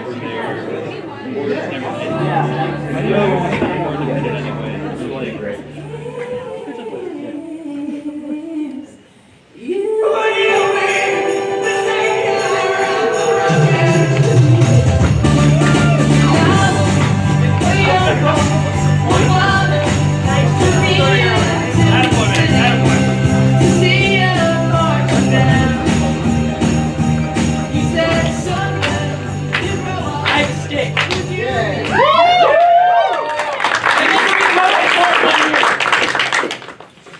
never there, or it's never been. I know more than it anyway. It's really great.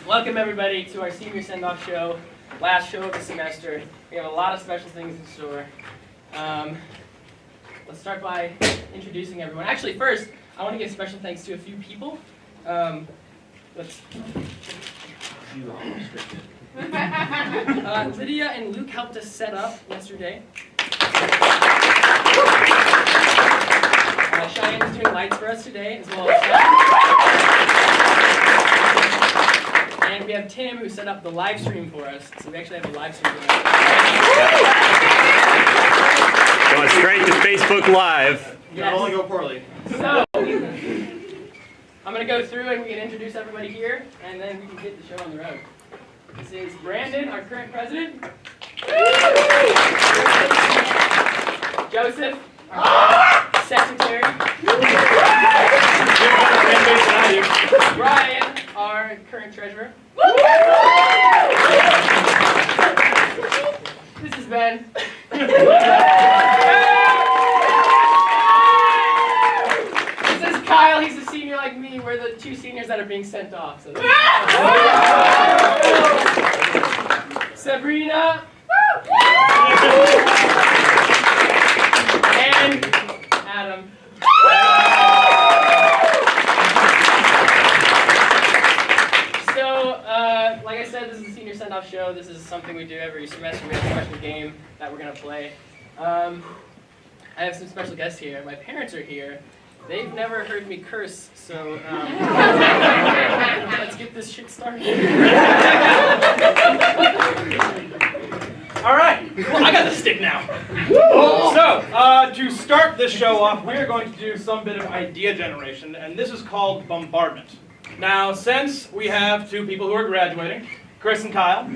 Welcome everybody to our senior send-off show, last show of the semester. We have a lot of special things in store. Let's start by introducing everyone. Actually, first, I want to give special thanks to a few people. Lydia and Luke helped us set up yesterday. Cheyenne is doing lights for us today, as well as and we have Tim, who set up the live stream for us. So we actually have a live stream going on. Going straight to Facebook Live. Yes. It'll only go poorly. So, I'm going to go through and we can introduce everybody here, and then we can get the show on the road. This is Brandon, our current president. Joseph, our secretary. Brian, our current treasurer. This is Ben. This is Kyle. He's a senior like me. We're the two seniors that are being sent off. So Sabrina. And Adam. Like I said, this is a senior send-off show. This is something we do every semester. We have a special game that we're going to play. I have some special guests here. My parents are here. They've never heard me curse, so let's get this shit started. All right, well, I got the stick now. So, to start this show off, we are going to do some bit of idea generation, and this is called bombardment. Now, since we have two people who are graduating, Chris and Kyle,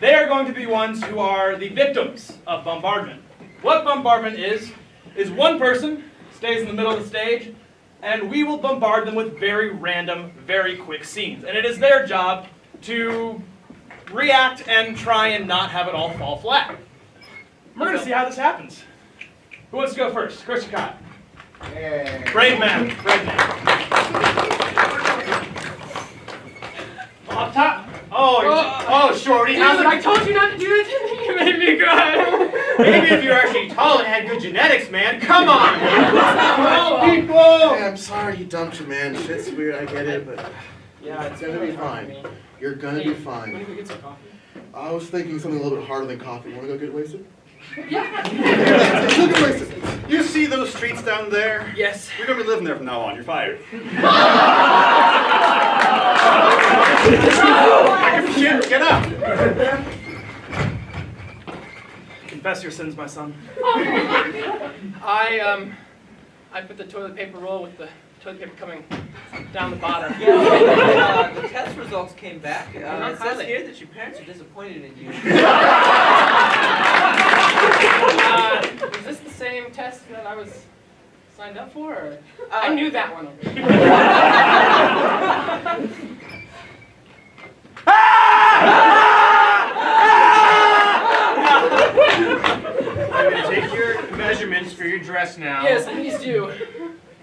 they are going to be ones who are the victims of bombardment. What bombardment is one person stays in the middle of the stage, and we will bombard them with very random, very quick scenes. And it is their job to react and try and not have it all fall flat. We're going to see how this happens. Who wants to go first? Chris or Kyle? Yeah. Brave man. Brave man. Up top. Oh, Shorty. How's it? I told you not to do it. You made me cry. Maybe if you're actually tall and had good genetics, man. Come on. People. Hey, I'm sorry you dumped you, man. Shit's weird, I get it, but Yeah, it's gonna be fine. You're gonna be fine. When do we get some coffee? I was thinking something a little bit harder than coffee. Wanna go get wasted? Yeah. Let's go get wasted. You see those streets down there? Yes. You're gonna be living there from now on. You're fired. Shit, get up. Confess your sins, my son. I put the toilet paper roll with the toilet paper coming down the bottom. Yeah, the test results came back. It How says they? here that your parents are disappointed in you. Is this the same test that I was signed up for? Or? I knew that one already. I'm gonna take your measurements for your dress now. Yes, please do.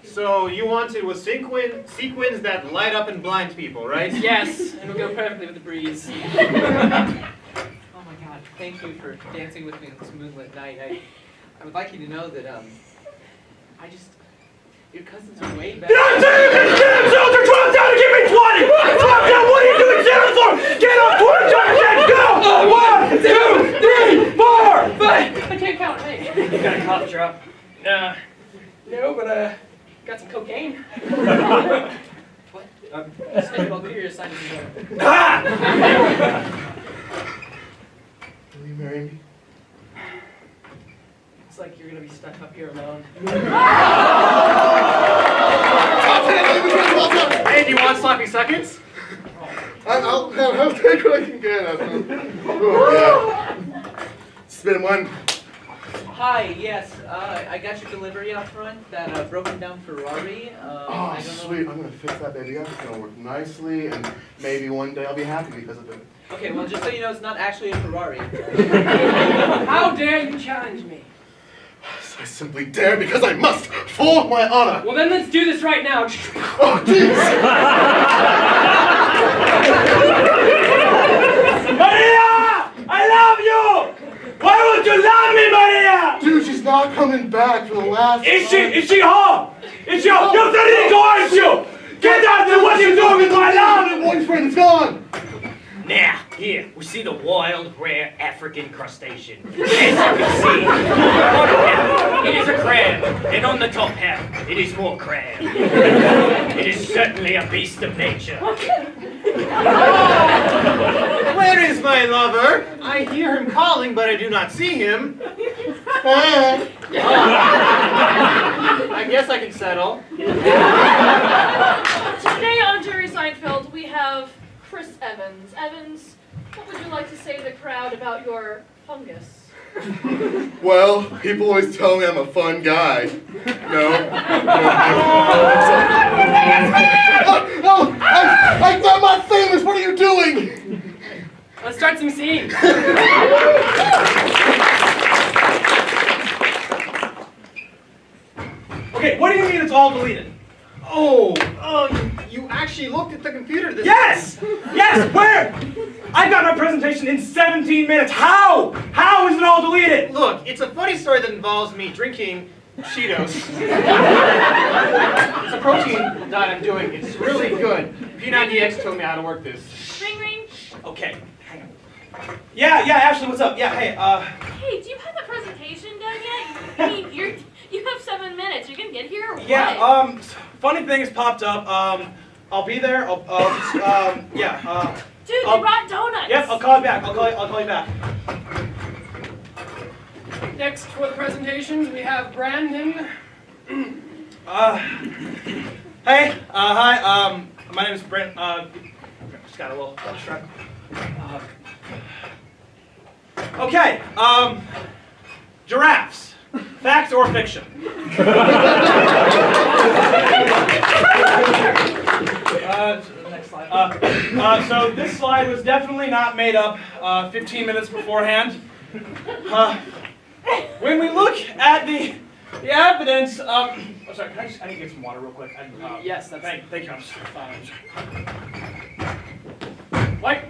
So you want it with sequins that light up and blind people, right? Yes, and it'll go perfectly with the breeze. Oh my God! Thank you for dancing with me on this moonlit night. I would like you to know that Your cousins are way better. Get up, Shelter! Drop down and give me 20! Drop down! What are you doing down for? Get up! 20 times! Go! 1, 2, 3, 4! 5! I can't count. Hey. You got a cough drop? No, but got some cocaine. What? Snake ball beer signed to together. Will you marry me? Looks like you're gonna be stuck up here alone. Hey, do you want sloppy seconds? I'll take what I can get. Oh, yeah. It's been one. Hi, yes, I got your delivery out front, that broken down Ferrari. Oh, I don't sweet. I'm going to fix that baby up. It's going to work nicely, and maybe one day I'll be happy because of it. Okay, well, just so you know, it's not actually a Ferrari. How dare you challenge me? I simply dare because I must, for my honor. Well, then let's do this right now. Oh, jeez. Maria! I love you! Why would you love me, Maria? Dude, she's not coming back for the last time. Is she home? Is she home? You said it aren't you? Get out there! What are you doing with my love? My boyfriend is gone. Now, here, we see the wild, rare African crustacean. As you can see, on the half, it is a crab, and on the top half, it is more crab. It is certainly a beast of nature. Where is my lover? I hear him calling, but I do not see him. I guess I can settle. Today on Jerry Seinfeld, we have Chris Evans. Evans, what would you like to say to the crowd about your fungus? Well, people always tell me I'm a fun guy. No. Oh, I'm not famous. What are you doing? Let's start some scenes. Okay, what do you mean it's all deleted? Oh, you actually looked at the computer this Yes! Yes, where? I got my presentation in 17 minutes. How? How is it all deleted? Look, it's a funny story that involves me drinking Cheetos. It's a protein diet I'm doing. It's really good. P90X told me how to work this. Ring ring. Okay, hang on. Yeah, Ashley, what's up? Yeah, hey, Hey, do you have the presentation done yet? I mean, you have 7 minutes. You can get here or what? yeah, funny thing has popped up. I'll be there. Yeah, Dude, they brought donuts. Yep, I'll call you back. I'll call you back. Next for the presentations, we have Brandon. Hey, hi, my name is Brent, just got a little distracted. Okay, giraffes, fact or fiction? Next slide. So this slide was definitely not made up 15 minutes beforehand. When we look at the evidence, oh, sorry, I need to get some water real quick. Yes, that's Thank you. I'm fine. White.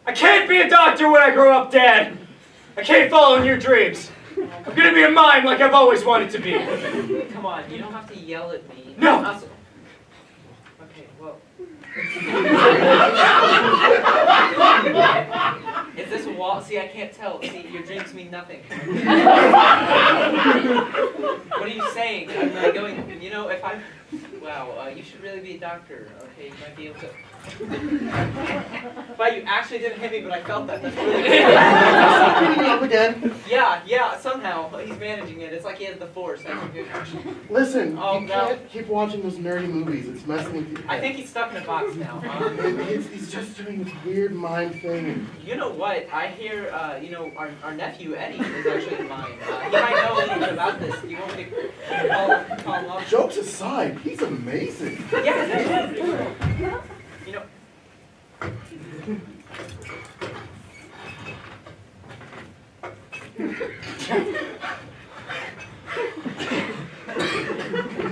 I can't be a doctor when I grow up, Dad. I can't follow in your dreams. I'm gonna be a mime like I've always wanted to be. Come on, you don't have to yell at me. No. Okay, well. Is this a wall? See, I can't tell. See, your dreams mean nothing. What are you saying? I'm not going, you know, if I'm, wow, you should really be a doctor, okay? You might be able to. But you actually didn't hit me, but I felt that. That's really good. Beating me up again. Yeah, somehow. He's managing it. It's like he has the force. That's a good. Listen, Oh, you no. can't keep watching those nerdy movies. It's messing with you. I think he's stuck in a box now. He's just doing this weird mind thing. You know what? I hear, you know, our nephew Eddie is actually in mine. He might know a little bit about this. Do you want me to call him up? Jokes aside, he's amazing. Yeah. You know.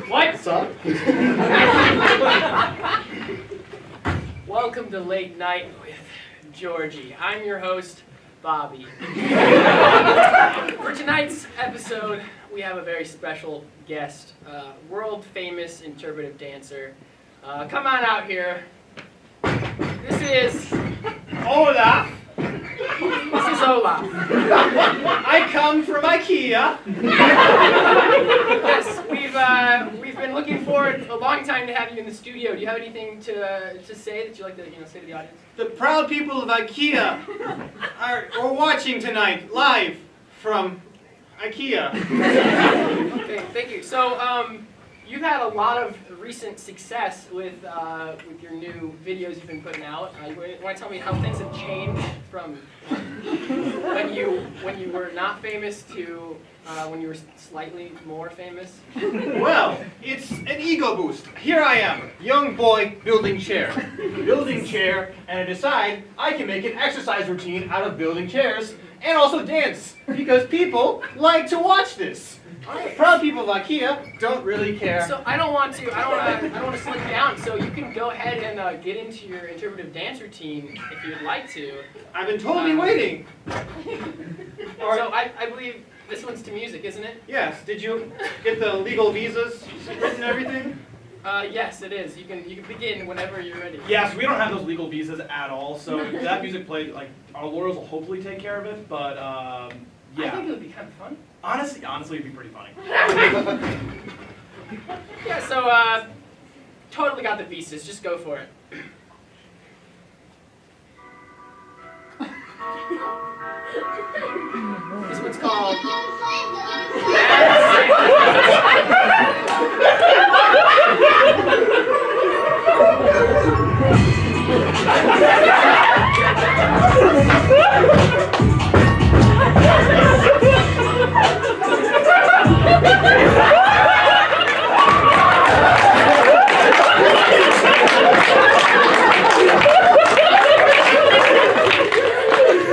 What? Up? Welcome to Late Night with Georgie. I'm your host, Bobby. For tonight's episode, we have a very special guest, world-famous interpretive dancer. Come on out here. This is Olaf. Olaf. I come from IKEA. Yes, we've we've been looking forward a long time to have you in the studio. Do you have anything to say that you'd like to say to the audience? The proud people of IKEA are watching tonight live from IKEA. Okay, thank you. So you've had a lot of recent success with your new videos you've been putting out. You want to tell me how things have changed from when you were not famous to when you were slightly more famous? Well, it's an ego boost. Here I am, young boy building chair, and I decide I can make an exercise routine out of building chairs and also dance because people like to watch this. The proud people of IKEA don't really care. So I don't want to slow you down. So you can go ahead and get into your interpretive dance routine if you'd like to. I've been totally waiting. So I believe this one's to music, isn't it? Yes. Did you get the legal visas written and everything? Yes, it is. You can begin whenever you're ready. Yes, we don't have those legal visas at all, so that music played, like, our lawyers will hopefully take care of it, but, yeah. I think it would be kind of fun. Honestly, it'd be pretty funny. Yeah, so, totally got the visas. Just go for it. This one's called...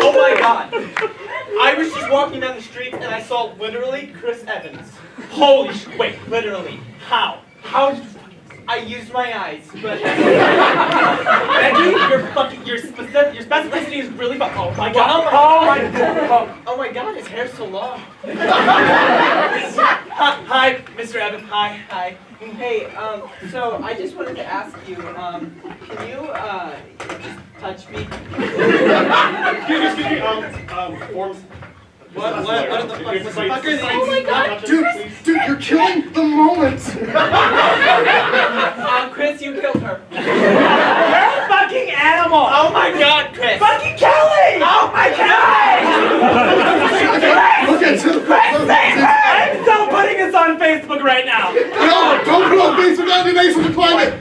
Oh my god! I was just walking down the street and I saw literally Chris Evans. Holy sh! Wait, literally. How? How did you fucking... I used my eyes, but... Becky, your specificity is really fun. Oh my god. Oh my god, his hair's so long. Hi, Mr. Evans. Hi. Hey, so I just wanted to ask you, can you, just touch me? Excuse me, forms. What the fuck are these? Oh my god, Dude, you're killing the moment. Chris, you killed her. You're a fucking animal! Oh my god, Chris. Fucking Kelly! Oh my god! Look at I'm so putting this on Facebook right now! No, don't put on Facebook on the nation of the climate.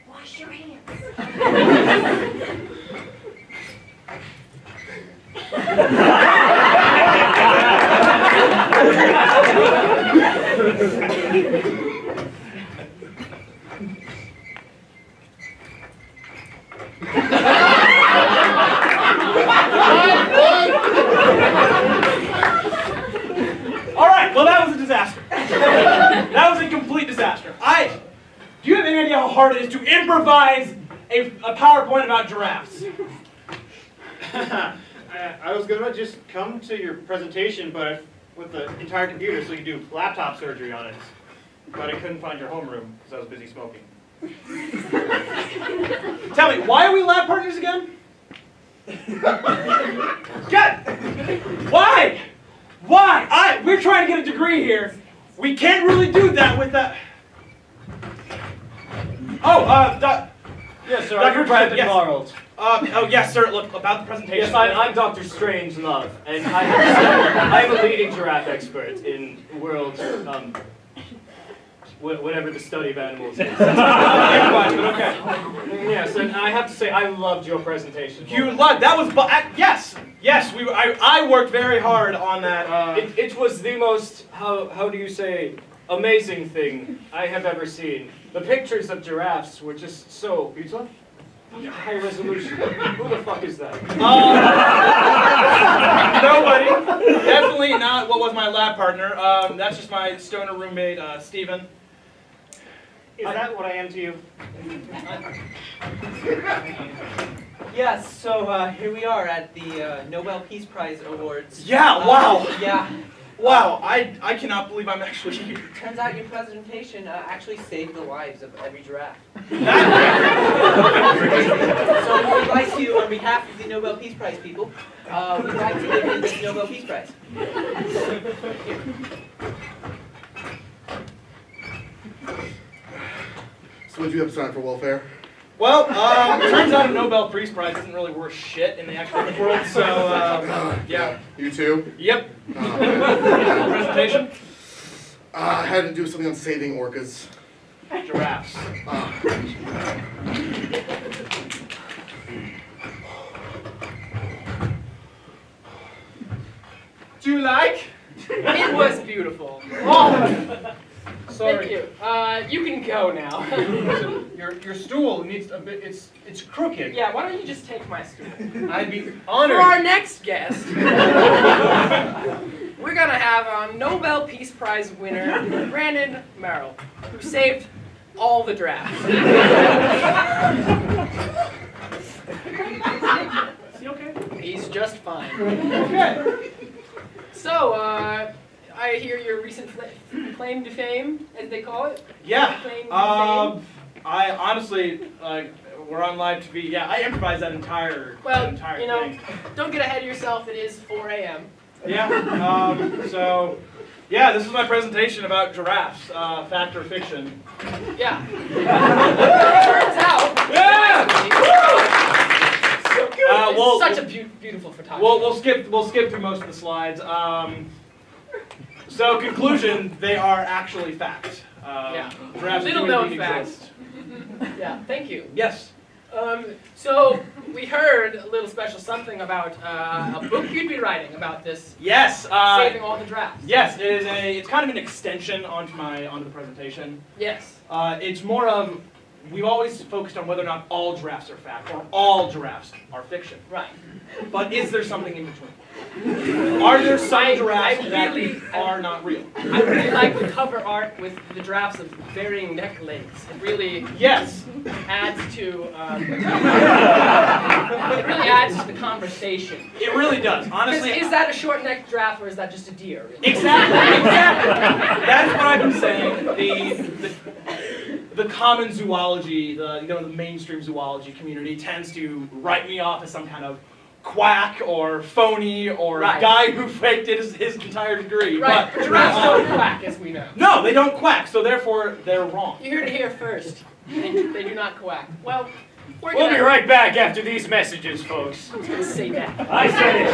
wash your hands. Alright, well that was a disaster. That was a complete disaster. Do you have any idea how hard it is to improvise a PowerPoint about giraffes? I was gonna just come to your presentation, but with the entire computer so you do laptop surgery on it. But I couldn't find your homeroom because I was busy smoking. Tell me, why are we lab partners again? Good! Why? Why? We're trying to get a degree here. We can't really do that with that. Yes, sir. Dr. I'm Brandon yes. Marld. Yes, sir. Look, about the presentation. Yes, I'm Dr. Strangelove, and I am a leading giraffe expert in world, whatever the study of animals is. Okay. Yes, and I have to say, I loved your presentation. You loved that was yes. I worked very hard on that. It was the most how do you say amazing thing I have ever seen. The pictures of giraffes were just so beautiful. High resolution. Who the fuck is that? Nobody. Definitely not what was my lab partner. That's just my stoner roommate, Steven. Is that what I am to you? Yes, so here we are at the Nobel Peace Prize Awards. Yeah, wow. Yeah. Wow, I cannot believe I'm actually here. Turns out your presentation actually saved the lives of every giraffe. So we'd like to, on behalf of the Nobel Peace Prize people, we'd like to give you this Nobel Peace Prize. So what do you have to sign for welfare? Well, turns out a Nobel Peace Prize isn't really worth shit in the academic world, so, yeah. You too? Yep. Presentation? I had to do something on saving orcas. Giraffes. Do you like? It was beautiful. Oh! Sorry. Thank you. You can go now. Your stool needs a bit, it's crooked. Yeah, why don't you just take my stool? I'd be For honored. our next guest, we're gonna have Nobel Peace Prize winner Brandon Merrill, who saved all the drafts. Is he okay? He's just fine. Okay. So, I hear your recent claim to fame, as they call it. Yeah. Claim to fame. I honestly, we're on live TV. Yeah, I improvised that entire Well, thing. don't get ahead of yourself. It is 4 a.m. Yeah. So, yeah, this is my presentation about giraffes, fact or fiction. Yeah. Turns out. Yeah. It's such a beautiful photography. We'll skip through most of the slides. So conclusion, they are actually fact. Yeah. Giraffes Little do known indeed fact. exist. Yeah, thank you. Yes. So we heard a little special something about a book you'd be writing about this. Yes. Saving all the drafts. Yes, it's kind of an extension onto the presentation. Yes. It's more of, we've always focused on whether or not all giraffes are fact or all giraffes are fiction. Right. But is there something in between? Are there some giraffes that are not real? I really like the cover art with the giraffes of varying neck lengths. It really Yes. adds to it really adds to the conversation. It really does. Honestly, Is that a short-necked giraffe or is that just a deer? Really? Exactly. That's what I've been saying. The common zoology, the mainstream zoology community tends to write me off as some kind of quack or phony or Right. guy who faked his entire degree. Right. But Giraffes don't quack, as we know. no, they don't quack, so therefore they're wrong. You heard it here first. They do not quack. Well, we're We'll gonna be right back after these messages, folks. I was gonna say that. I said it.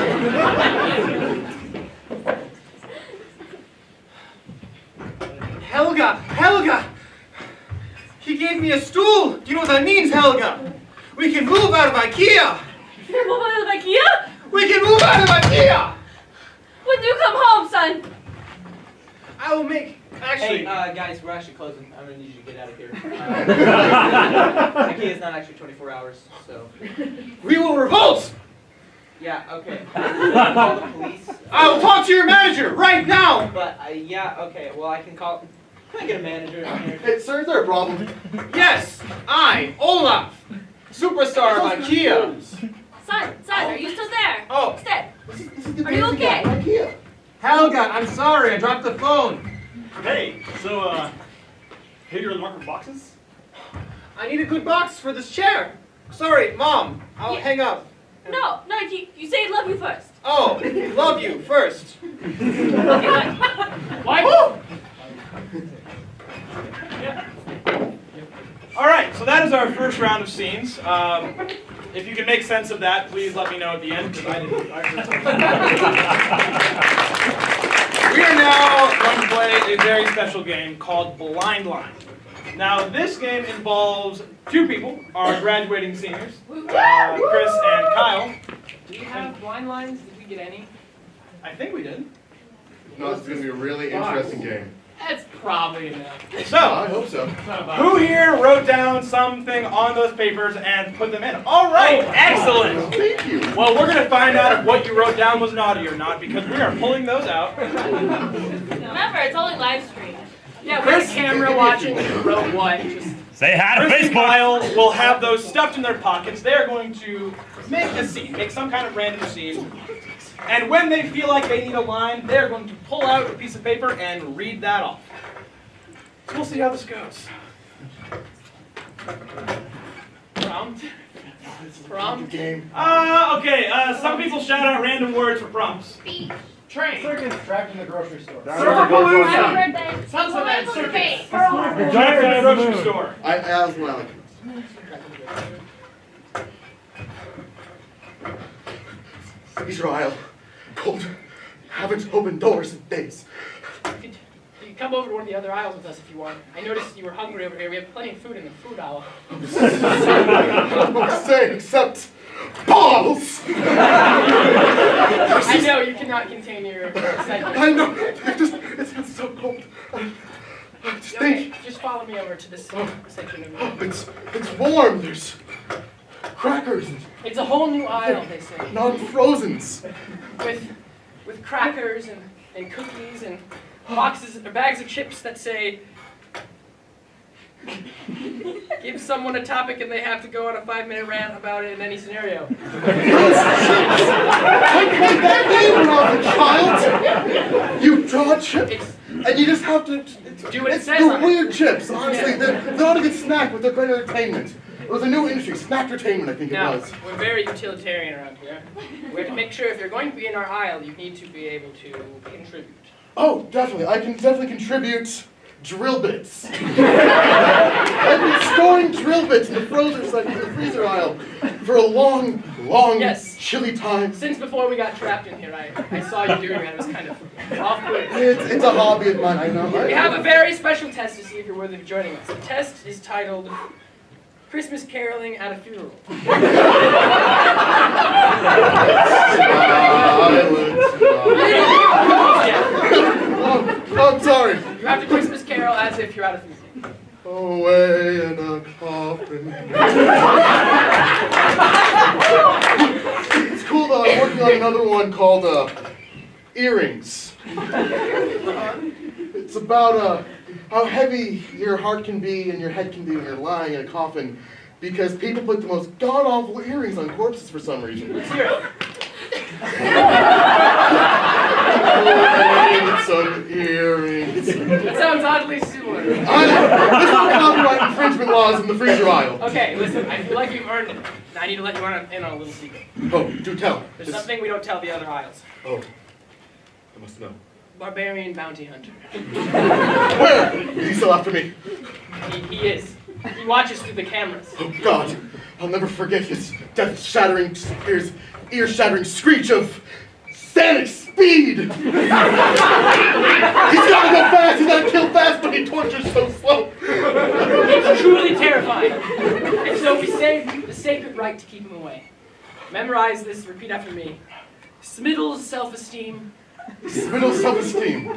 Helga! He gave me a stool! Do you know what that means, Helga? We can move out of IKEA! Move out of IKEA? We can move out of IKEA! When you come home, son? I will make... Actually... Hey, guys, we're actually closing. I'm gonna need you to get out of here. IKEA is not actually 24 hours, so... we will revolt! Yeah, okay. Call the police. I will talk to your manager right now! But, yeah, okay, well, I can call... Can I get a manager in here? Hey, sir, is there a problem? Yes! I, Olaf! Superstar of IKEA! Son, are you still there? Oh. Stay. This is the Are you basic guy okay? from IKEA. Helga, I'm sorry, I dropped the phone. Hey, so, here you're the market boxes? I need a good box for this chair. Sorry, Mom, I'll Yeah. hang up. No, you say love you first. Oh, love you first. Okay, bye. What? All right, so that is our first round of scenes. If you can make sense of that, please let me know at the end, because I didn't. We are now going to play a very special game called Blind Line. Now, this game involves two people, our graduating seniors, Chris and Kyle. Do we have blind lines? Did we get any? I think we did. No, it's going to be a really interesting game. That's probably enough. I So, hope so. who here wrote down something on those papers and put them in? All right, excellent. Thank you. Well, we're going to find out if what you wrote down was naughty or not because we are pulling those out. Remember, it's only live stream. Yeah, we're a camera watching who wrote what. Just Say hi to Chris and Facebook. Kyle will have those stuffed in their pockets. They're going to make a scene, make some kind of random scene. And when they feel like they need a line, they're going to pull out a piece of paper and read that off. So we'll see how this goes. prompt. Prompt. Game. Okay, some people shout out random words for prompts. Train. Circus trapped in the grocery store. Circlepalooza. Happy birthday. Sounds like that circus. Drive to the grocery store. As well. Freezer aisle. Cold. Haven't opened doors in days. You can come over to one of the other aisles with us if you want. I noticed you were hungry over here. We have plenty of food in the food aisle. What say except balls? I know you cannot contain your excitement. I know. It's so cold. Just Okay, think. just follow me over to this section of the room. It's warm. There's crackers and It's a whole new aisle, they say. non-frozens. With crackers and cookies and boxes or bags of chips that say give someone a topic and they have to go on a 5-minute rant about it in any scenario. I played that game when I was a child. You draw chips, and you just have to Do what it it's says the on it. weird chips. Honestly, they're not a good snack, but they're great entertainment. It was a new industry, snack entertainment, I think it Now, was. we're very utilitarian around here. We have to make sure if you're going to be in our aisle, you need to be able to contribute. Oh, definitely. I can definitely contribute drill bits. I've been storing drill bits in the freezer aisle for a long, Yes. chilly time. Since before we got trapped in here, I saw you doing it. It was kind of off-putting. It's a hobby of mine, I know. We have a very special test to see if you're worthy of joining us. The test is titled Christmas Caroling at a Funeral. I'm sorry. You have to Christmas carol as if you're at a funeral. Away in a coffin. It's cool though, I'm working on another one called Earrings. It's about how heavy your heart can be and your head can be when you're lying in a coffin because people put the most god-awful earrings on corpses for some reason. Let's hear it. Some earrings. That sounds oddly similar. There's no copyright infringement laws in the freezer aisle. Okay, listen, I feel like you've earned it. Now I need to let you in on a little secret. Oh, do tell. There's something we don't tell the other aisles. Oh, I must know. Barbarian bounty hunter. Where? Is he still after me? He is. He watches through the cameras. Oh God, I'll never forget his ear-shattering screech of Sonic speed! He's gotta go fast, he's gotta kill fast, but he tortures so slow. It's truly terrifying. And so we say the sacred right to keep him away. Memorize this, repeat after me. Smiddle's self-esteem. Smiddle's self-esteem.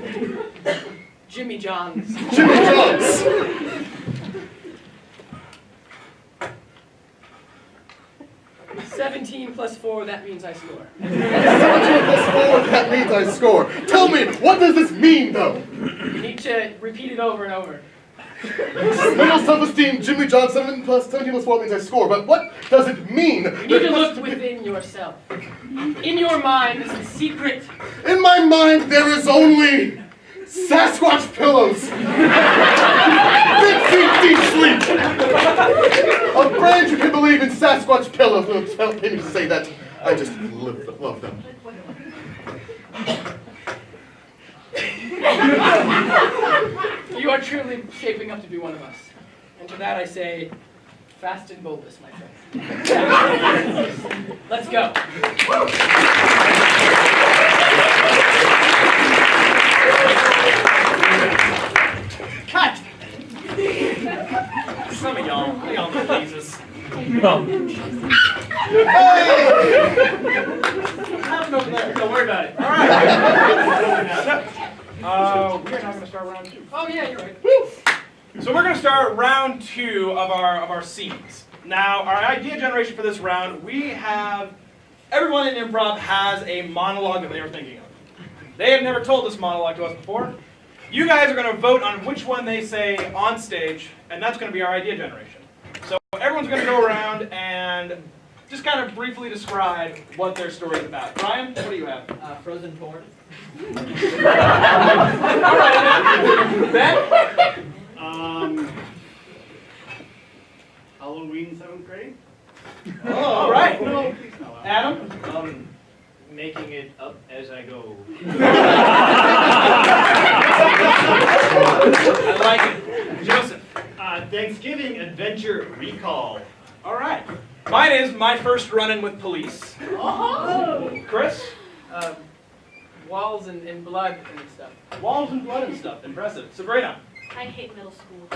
Jimmy John's. Jimmy John's. 17 plus 4, that means I score. 17 plus 4, that means I score. Tell me, what does this mean, though? You need to repeat it over and over. Smiddle's self-esteem, Jimmy John, 17 plus 4 means I score. But what does it mean? You need to look within yourself. In your mind is the secret. In my mind, there is only Sasquatch pillows. Big feet, deep sleep. A brand you can believe in Sasquatch pillows. Don't tell me to say that. I just love them. You are truly shaping up to be one of us. And to that I say, fast and bulbous, my friend. Let's go. Cut! Some of y'all know Jesus. Hey! What happened over there? Don't worry about it. Alright. We are now going to start round 2. Oh yeah, you're right. So we're going to start round 2 of our scenes. Now, our idea generation for this round, we have everyone in Improv has a monologue that they are thinking of. They have never told this monologue to us before. You guys are going to vote on which one they say on stage, and that's going to be our idea generation. So everyone's going to go around and just kind of briefly describe what their story is about. Brian, what do you have? Frozen porn. All right, Ben? Halloween 7th grade? Oh, all right. Adam? Making it up as I go. I like it. Joseph? Thanksgiving Adventure Recall. All right. Mine is My First Run-In with Police. Chris? Walls and blood and stuff. Walls and blood and stuff. Impressive. Sabrina? I hate middle school.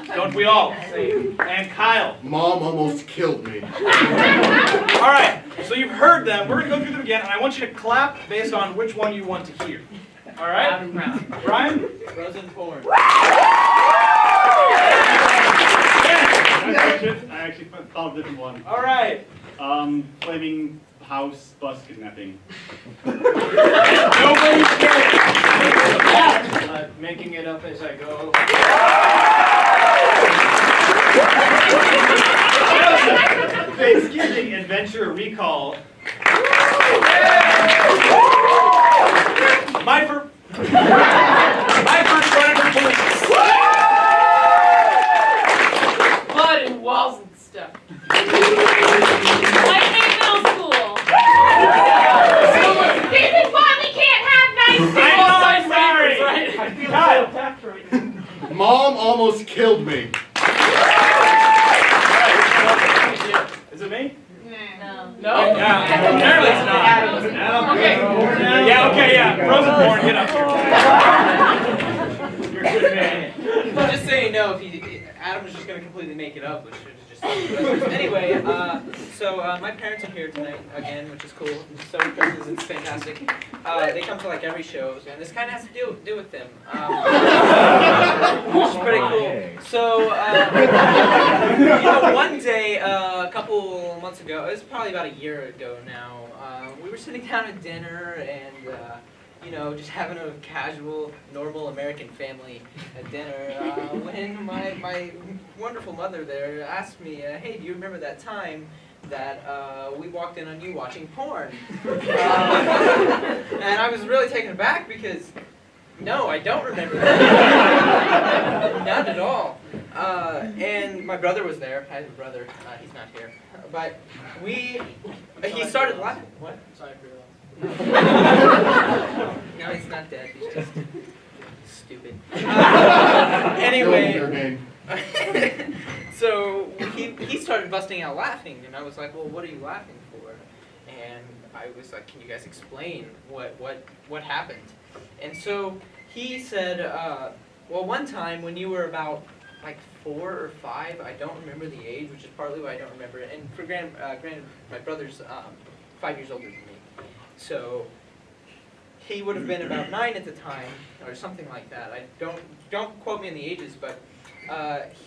Don't we all? And Kyle? Mom almost killed me. All right. So you've heard them. We're going to go through them again, and I want you to clap based on which one you want to hear. All right? Adam Brown. Brian? Frozen porn. I actually thought of a different one. All right. Flaming house bus kidnapping. Nobody's scared. Making it up as I go. Thanksgiving Adventure Recall. My First Run-In with Police. Blood and walls and stuff. I hate middle school. This is why we can't have nice I know, I'm sorry. Right? Kyle? Mom almost killed me. Is it me? No. No? Yeah, apparently it's not. Okay. Yeah, okay, yeah. Frozen porn, get up here. You're a good man. Just so you know, if Adam was just going to completely make it up, which is just anyway. So my parents are here tonight again, which is cool. So because it's fantastic. They come to like every show, and this kind of has to do with them, which is pretty cool. So one day, a couple months ago, it was probably about a year ago now. We were sitting down at dinner and. Just having a casual, normal American family at dinner, when my wonderful mother there asked me, hey, do you remember that time that we walked in on you watching porn? And I was really taken aback because, no, I don't remember that. Not at all. And my brother was there. I have a brother. He's not here. But he started laughing. What? Sorry for your loss. No, he's not dead. He's just stupid. Anyway, so he started busting out laughing, and I was like, "Well, what are you laughing for?" And I was like, "Can you guys explain what happened?" And so he said, "Well, one time when you were about like 4 or 5, I don't remember the age, which is partly why I don't remember it. And for granted, my brother's 5 years older than me." So he would have been about 9 at the time, or something like that. I don't quote me on the ages, but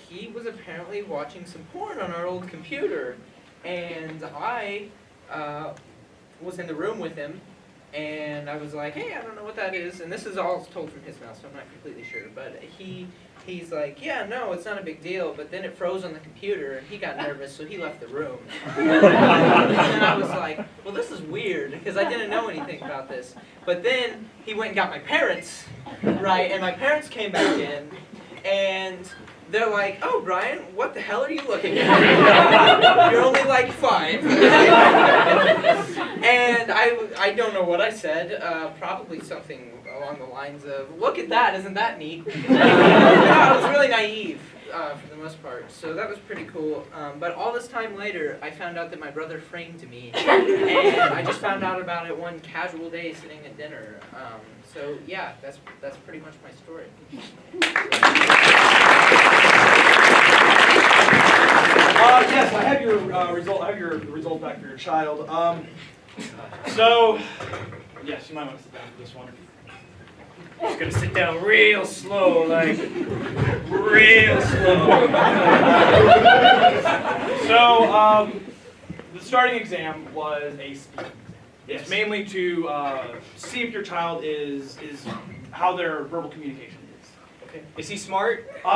he was apparently watching some porn on our old computer, and I was in the room with him, and I was like, "Hey, I don't know what that is," and this is all told from his mouth, so I'm not completely sure, but he's like, "Yeah, no, it's not a big deal," but then it froze on the computer, and he got nervous, so he left the room. And then I was like, well, this is weird, because I didn't know anything about this. But then he went and got my parents, right, and my parents came back in, and they're like, "Oh, Brian, what the hell are you looking at? You're only like 5. And I don't know what I said, probably something along the lines of, "Look at that, isn't that neat?" I was really naive for the most part, so that was pretty cool. But all this time later, I found out that my brother framed me, and I just found out about it one casual day sitting at dinner. So yeah, that's pretty much my story. Yes, I have your result. I have your result back for your child. So, yes, you might want to sit down for this one. Just gonna sit down real slow, like real slow. So, the starting exam was a speaking exam. Yes. It's mainly to see if your child is how their verbal communication is. Okay. Is he smart? The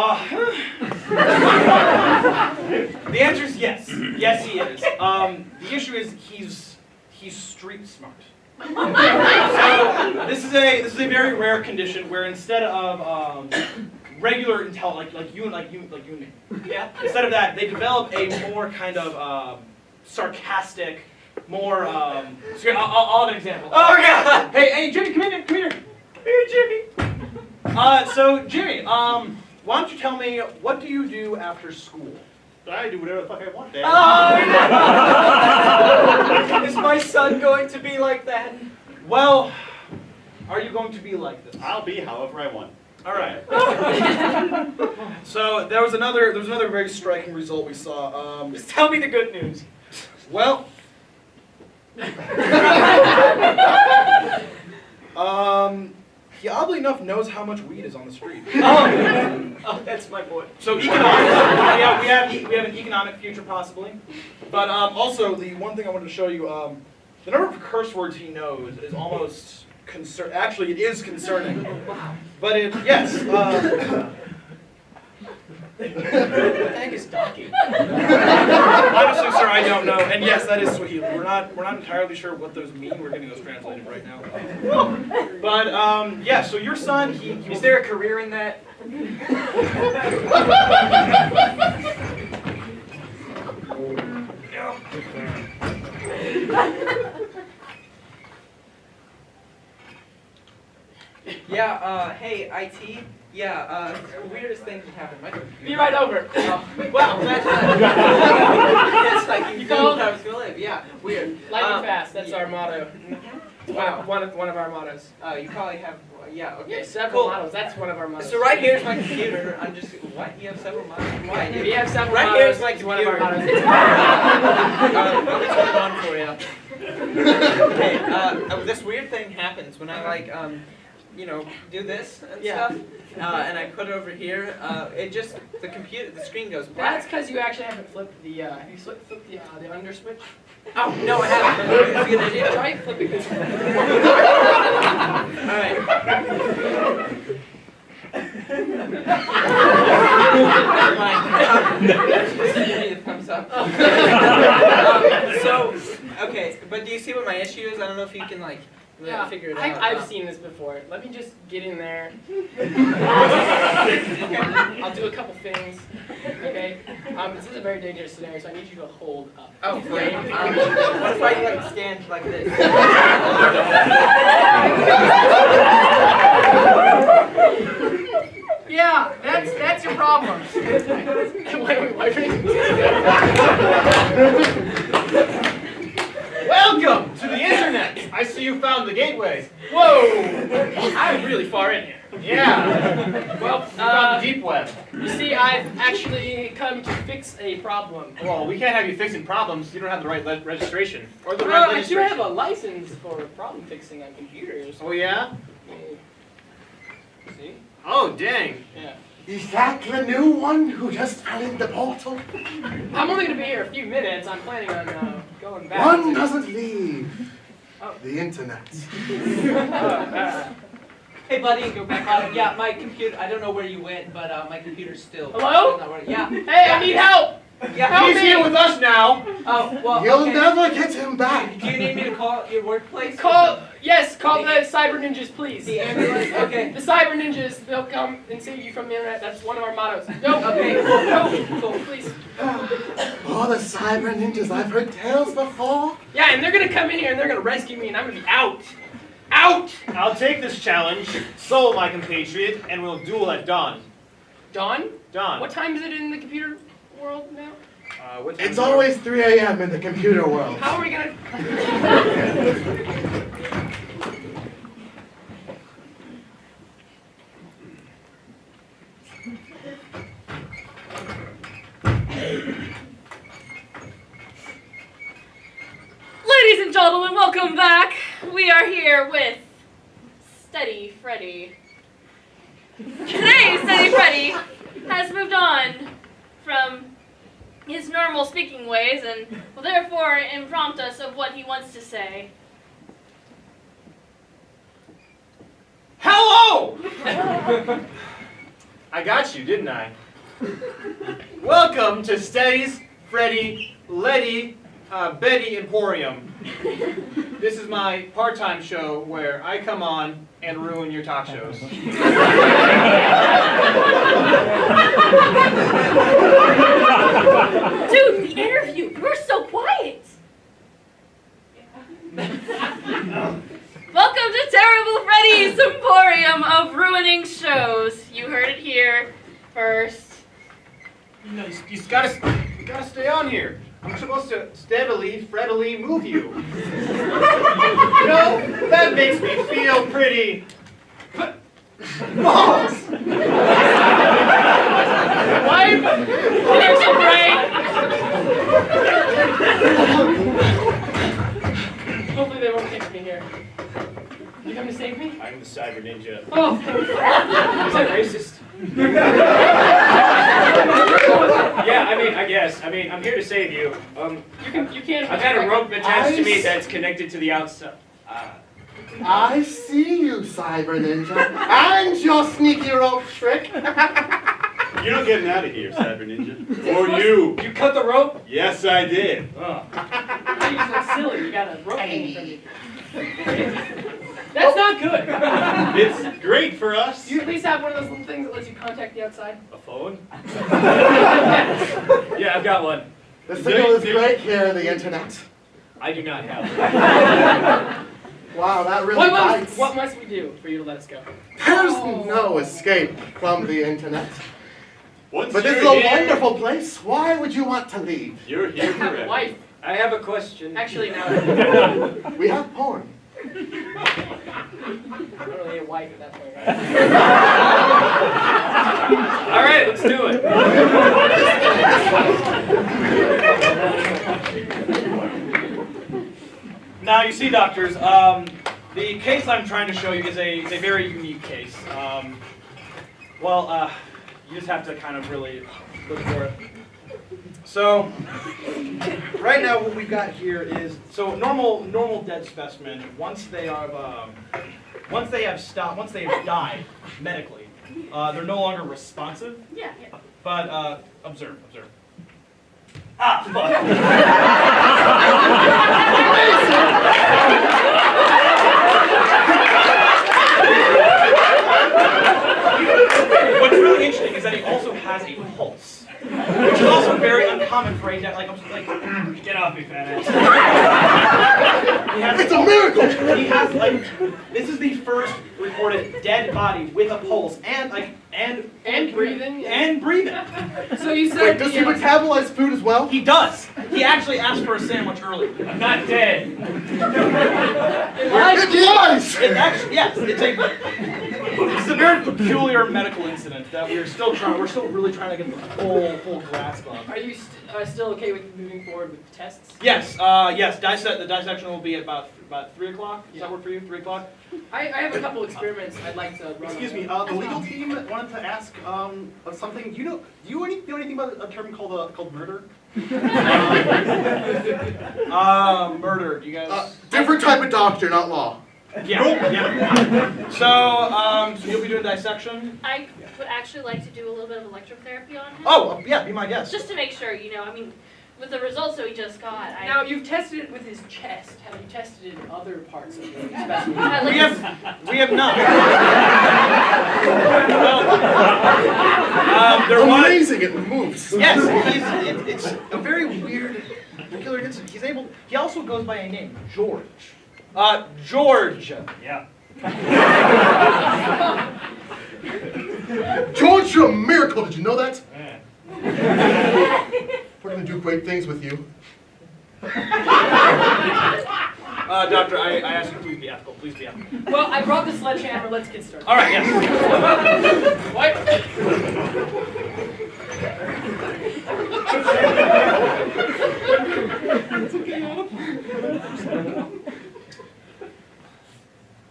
answer is yes. Yes, he is. The issue is he's street smart. So this is a very rare condition where instead of regular like you and me. Yeah. Instead of that, they develop a more kind of sarcastic, more. So I'll have an example. Oh God! Hey, Jimmy, come here. Here, Jimmy. So Jimmy, why don't you tell me what do you do after school? I do whatever the fuck I want, Dad. Oh, no. Is my son going to be like that? Well, are you going to be like this? I'll be however I want. All right. So there was another very striking result we saw. Just tell me the good news. Well, he oddly enough knows how much weed is on the street. Oh, that's my boy. So economics, we have an economic future possibly, but also the one thing I wanted to show you, the number of curse words he knows is almost Actually, it is concerning, but yes. What the heck is donkey? Honestly, sir, I don't know. And yes, that is Swahili. We're not entirely sure what those mean. We're getting those translated right now. But yeah. So your son, he Is there a career in that? Yeah. Hey, IT. Yeah, weirdest thing can happen. Be right over. Wow, that's like you You knew called? I was gonna live. Yeah, weird. Lightning fast. That's our motto. Wow, one of our mottos. You probably have. Yeah. We Okay. have several Cool. mottos. That's one of our mottos. So right here's my computer. I'm just. What? You have several models? Why? We have several Right mottos. here's my It's one of our computer. mottos. Let me turn it on for you. Hey, this weird thing happens when I do this and stuff, and I put it over here. The screen goes black. That's because you actually haven't flipped the. Have you flipped the under switch? Oh no, I haven't. It's a good idea. Try flipping it. All right. Thumbs up. Okay, but do you see what my issue is? I don't know if you can really figure it out. I've seen this before. Let me just get in there. I'll do a couple things. Okay. This is a very dangerous scenario, so I need you to hold up. Oh, great. What if I stand like this? Yeah, that's your problem. Welcome to the internet. I see you found the gateway. Whoa! I'm really far in here. Yeah. Well, You found the deep web. you see, I've actually come to fix a problem. Well, we can't have you fixing problems. You don't have the right registration or the right I do registration. have a license for problem fixing on computers. Oh yeah. See? Oh dang. Yeah. Is that the new one who just fell in the portal? I'm only going to be here a few minutes. I'm planning on going back. One doesn't leave Oh. the internet. Hey, buddy, go back on. Yeah, my computer. I don't know where you went, but my computer's still. Hello? Still not working. Yeah. Hey, I need help! Yeah. Help He's me! here with us now. Oh well. You'll okay. never get him back. Do you need me to call your workplace? Call the Cyber Ninjas, please. The ambulance. Okay. The Cyber Ninjas, they'll come and save you from the internet. That's one of our mottos. No, Okay. no, cool, please. Oh, the cyber ninjas, I've heard tales before. Yeah, and they're gonna come in here and they're gonna rescue me, and I'm gonna be out. Out! I'll take this challenge, soul my compatriot, and we'll duel at dawn. Dawn? Dawn. What time is it in the computer world now? What time It's is it? always 3 a.m. in the computer world. How are we gonna... Ladies and gentlemen, welcome back. We are here with Steady Freddy Today, Steady Freddy has moved on from his normal speaking ways and will therefore prompt us of what he wants to say. Hello! I got you, didn't I? Welcome to Steady's Freddy, Letty, Betty Emporium. This is my part-time show where I come on and ruin your talk shows. Dude, the interview! You were so quiet! Welcome to Terrible Freddy's Emporium of ruining shows. You heard it here first. You gotta stay on here. I'm supposed to steadily, Freddily move you. You know, that makes me feel pretty... balls! Wipe! There's a break! Hopefully they won't kick me here. You come to save me? I'm the cyber ninja. Oh! Is that racist? Yeah, I guess. I'm here to save you. You can't. I've had a rope attached to me that's connected to the outside. I see you, Cyber Ninja, and your sneaky rope trick. You're not getting out of here, Cyber Ninja. Or you. You cut the rope? Yes, I did. Oh. You look silly. You got a rope hanging from you. That's not good. It's great for us. Do you at least have one of those little things that lets you contact the outside? A phone? Yeah, I've got one. The signal is great here on the internet. I do not have one. Wow, that really bites. What must we do for you to let us go? There's no escape from the internet. Once But this is you're a here, wonderful place. Why would you want to leave? You're here I have a forever. wife. I have a question. Actually, no. We have porn. I don't really need a wife at that point, right? All right, let's do it. Now, you see, doctors, the case I'm trying to show you is a very unique case. You just have to kind of really look for it. So, right now what we've got here is, so normal dead specimen, once they have died medically, they're no longer responsive. Yeah. But observe. Ah, fuck. What's really interesting is that he also has a pulse, which is also very uncommon for a dead. Get off me, fat ass. It's a miracle! He has this is the first recorded dead body with a pulse and breathing. And breathing. So you said Wait, does he metabolize food as well? He does. He actually asked for a sandwich earlier. I'm not dead. It lies! It actually, yes, it's a very peculiar medical incident that we're still really trying to get the full grasp of. Are you still okay with moving forward with tests? Yes, the dissection will be at about 3 o'clock. Does that work for you? 3 o'clock? I have a couple experiments I'd like to run. Excuse me, the legal team wanted to ask something. Do you know anything about a term called murder? Murder. You guys? Different type of doctor, not law. Yeah. So you'll be doing dissection. I would actually like to do a little bit of electrotherapy on him. Oh, yeah, be my guest. Just to make sure, with the results that we just got, Now, you've tested it with his chest. Have you tested it in other parts of the specimen? We have not. Amazing, it moves. Yes, it's a very weird, peculiar incident. He also goes by a name, George. George. Yeah. George, you're a miracle, did you know that? Yeah. We're gonna do great things with you. Doctor, I ask you please be ethical. Please be ethical. Well, I brought the sledgehammer. Let's get started. All right, yes. What?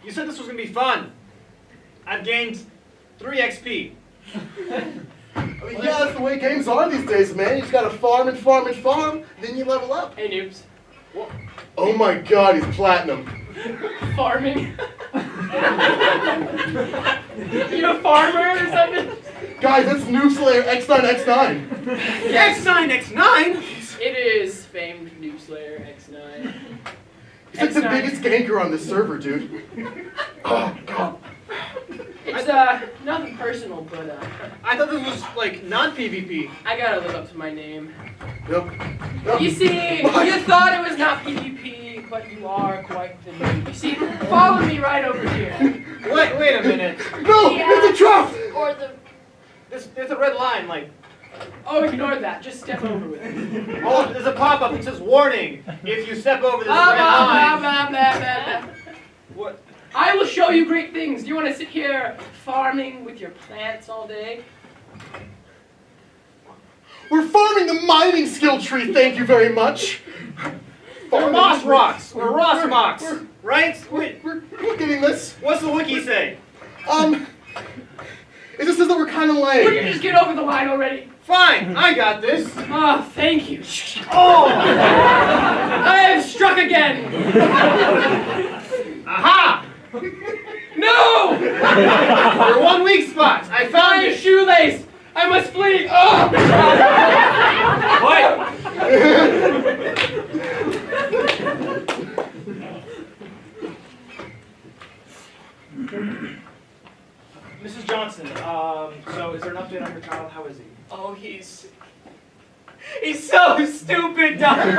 You said this was going to be fun. I've gained 3 XP I mean, yeah, that's the way games are these days, man. You just gotta farm and farm and farm, then you level up. Hey, noobs. Oh my god, he's platinum. Farming. You a farmer or something? Guys, that's Noob Slayer X9X9. X9X9? It is famed Noob Slayer X9. He's like the X9. biggest ganker on this server, dude. Oh, God. It's nothing personal, but I thought this was like non-PvP. I gotta live up to my name. Yep. You see, you thought it was not PvP, but you are quite the noob. You see, follow me right over here. Wait a minute. No, it's a trap! Or the There's a red line, like, Oh, ignore that. Just step over with it. oh, there's a pop-up that says warning. If you step over this red line. What? I will show you great things. Do you want to sit here farming with your plants all day? We're farming the mining skill tree, thank you very much. They're moss rocks, or Ross mocks, right? Wait, We're getting this. what's the wiki say? It just says that we're kind of Would you lame. just get over the line already? Fine, I got this. Oh, thank you. Oh! I have struck again. Aha! No! Your one weak spot. I found My it. shoelace. I must flee. Oh! Mrs. Johnson, so is there an update on your child? How is he? Oh, he's so stupid, Doctor.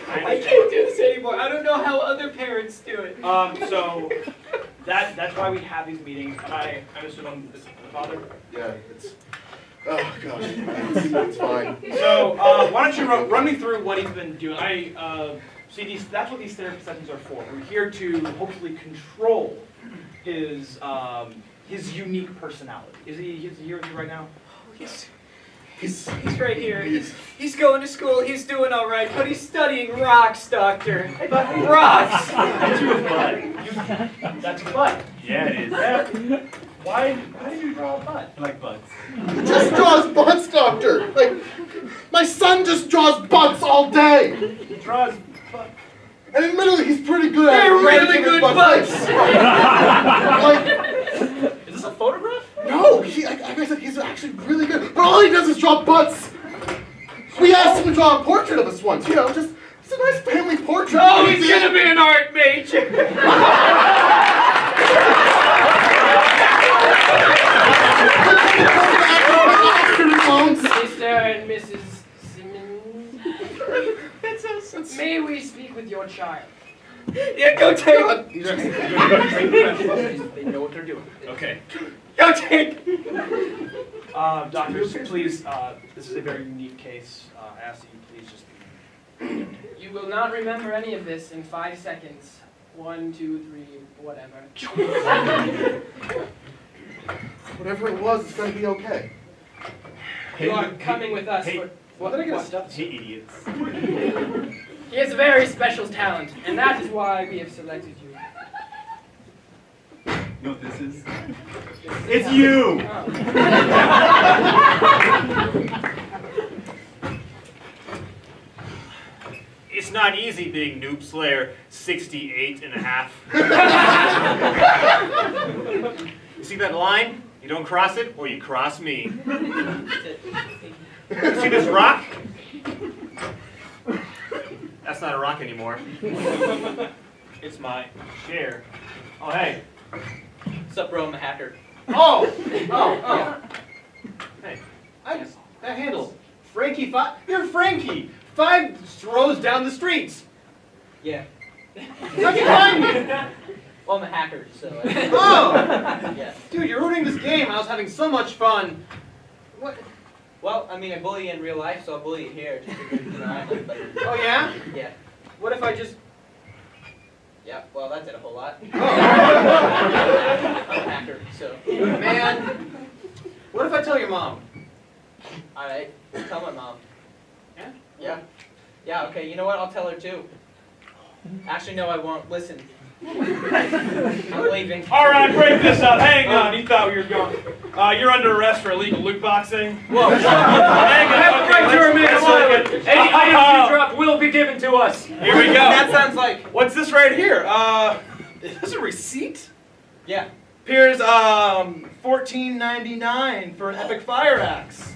I can't do this anymore. I don't know how other parents do it. So that's why we have these meetings. I'm assuming this is the father. Yeah, it's... Oh, gosh. It's fine. So why don't you run me through what he's been doing? See, that's what these therapy sessions are for. We're here to hopefully control his unique personality. Is he here with you right now? He's right here. He's going to school. He's doing all right, but he's studying rocks, Doctor. Rocks. That's your butt. That's a butt. Yeah, it is. Yeah. Why did you draw a butt? I like butts. He just draws butts, Doctor. Like, my son just draws butts all day. He draws butt. And admittedly, he's pretty good at it. They're He really doesn't good butt butts. Like, Is this a photograph? no, like I said, he's actually really good. But all he does is draw butts. We asked him to draw a portrait of us once, just a nice family portrait. Oh, he's gonna be an art major. Mr. and Mrs. Simmons, That's so may we speak with your child? Yeah, go take. They know what they're doing. Okay. Go take. Doctors, please, this is a very unique case. I ask that you please just be... You will not remember any of this in 5 seconds. 1, 2, 3, whatever. Whatever it was, it's gonna be okay. You are coming with us for... What did I get stuff? Hey, idiots. He has a very special talent, and that is why we have selected you. You know what this is? It's you! Oh. It's not easy being Noob Slayer 68 and a half. You see that line? You don't cross it, or you cross me. See this rock? That's not a rock anymore. It's my chair. Oh, hey. What's up, bro? I'm a hacker. Oh! Hey, that handle. Frankie, you're Frankie! 5 rows down the streets. Yeah. How'd you find me? Well, I'm a hacker, so. Oh! Yeah. Dude, you're ruining this game. I was having so much fun. What? Well, I mean, I bully you in real life, so I'll bully you here. Just because, Oh, yeah? Yeah. What if I just... Yeah. Well, that did a whole lot. Oh. I'm a hacker, so. Man. What if I tell your mom? All right. Tell my mom. Yeah? Yeah. Yeah. Okay. You know what? I'll tell her too. Actually, no, I won't. Listen. I'm leaving. All right, break this up. Hang on. You thought we were going. You're under arrest for illegal loot boxing. Whoa. Hang on. Right to remain let's silent. look at- Any items you drop will be given to us. Here we go. That sounds like. What's this right here? Is this a receipt? Yeah. Here's $14.99 for an epic fire axe.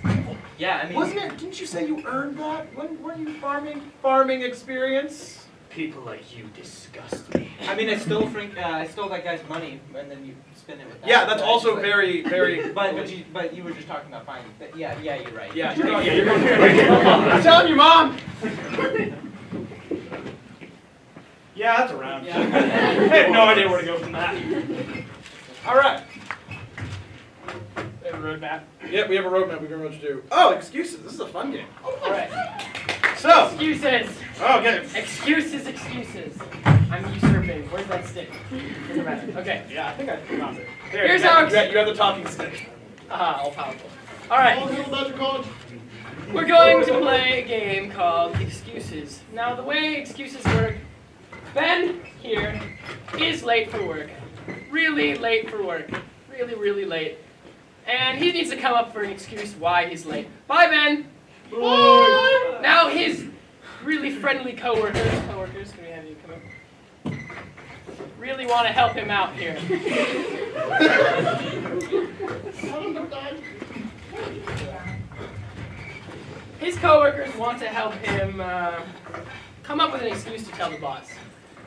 Yeah, I mean. Wasn't it? Didn't you say you earned that? Weren't you farming experience? People like you disgust me. I mean, I stole that guy's money, and then you spend it with that. Yeah, that's But- also but- very. But you were just talking about finding. Yeah, you're right. Yeah, I'm telling you, Mom. Yeah, that's around. Yeah. I have no idea where to go from that. All right. We have a roadmap. Yep, we have a roadmap. We very much do. Oh, excuses. This is a fun game. All right. So. Excuses. Okay. Excuses. I'm usurping. Where's that stick? Doesn't matter. Okay. Yeah, I think I found it. There, Here's you how. have the talking stick. All powerful. All right. Magic College. We're going to play a game called Excuses. Now, the way excuses work, Ben here is late for work. Really late for work. Really late. And he needs to come up for an excuse why he's late. Bye, Ben! Bye! Now, his really friendly coworkers, can we have you come up? Really want to help him out here. His coworkers want to help him come up with an excuse to tell the boss.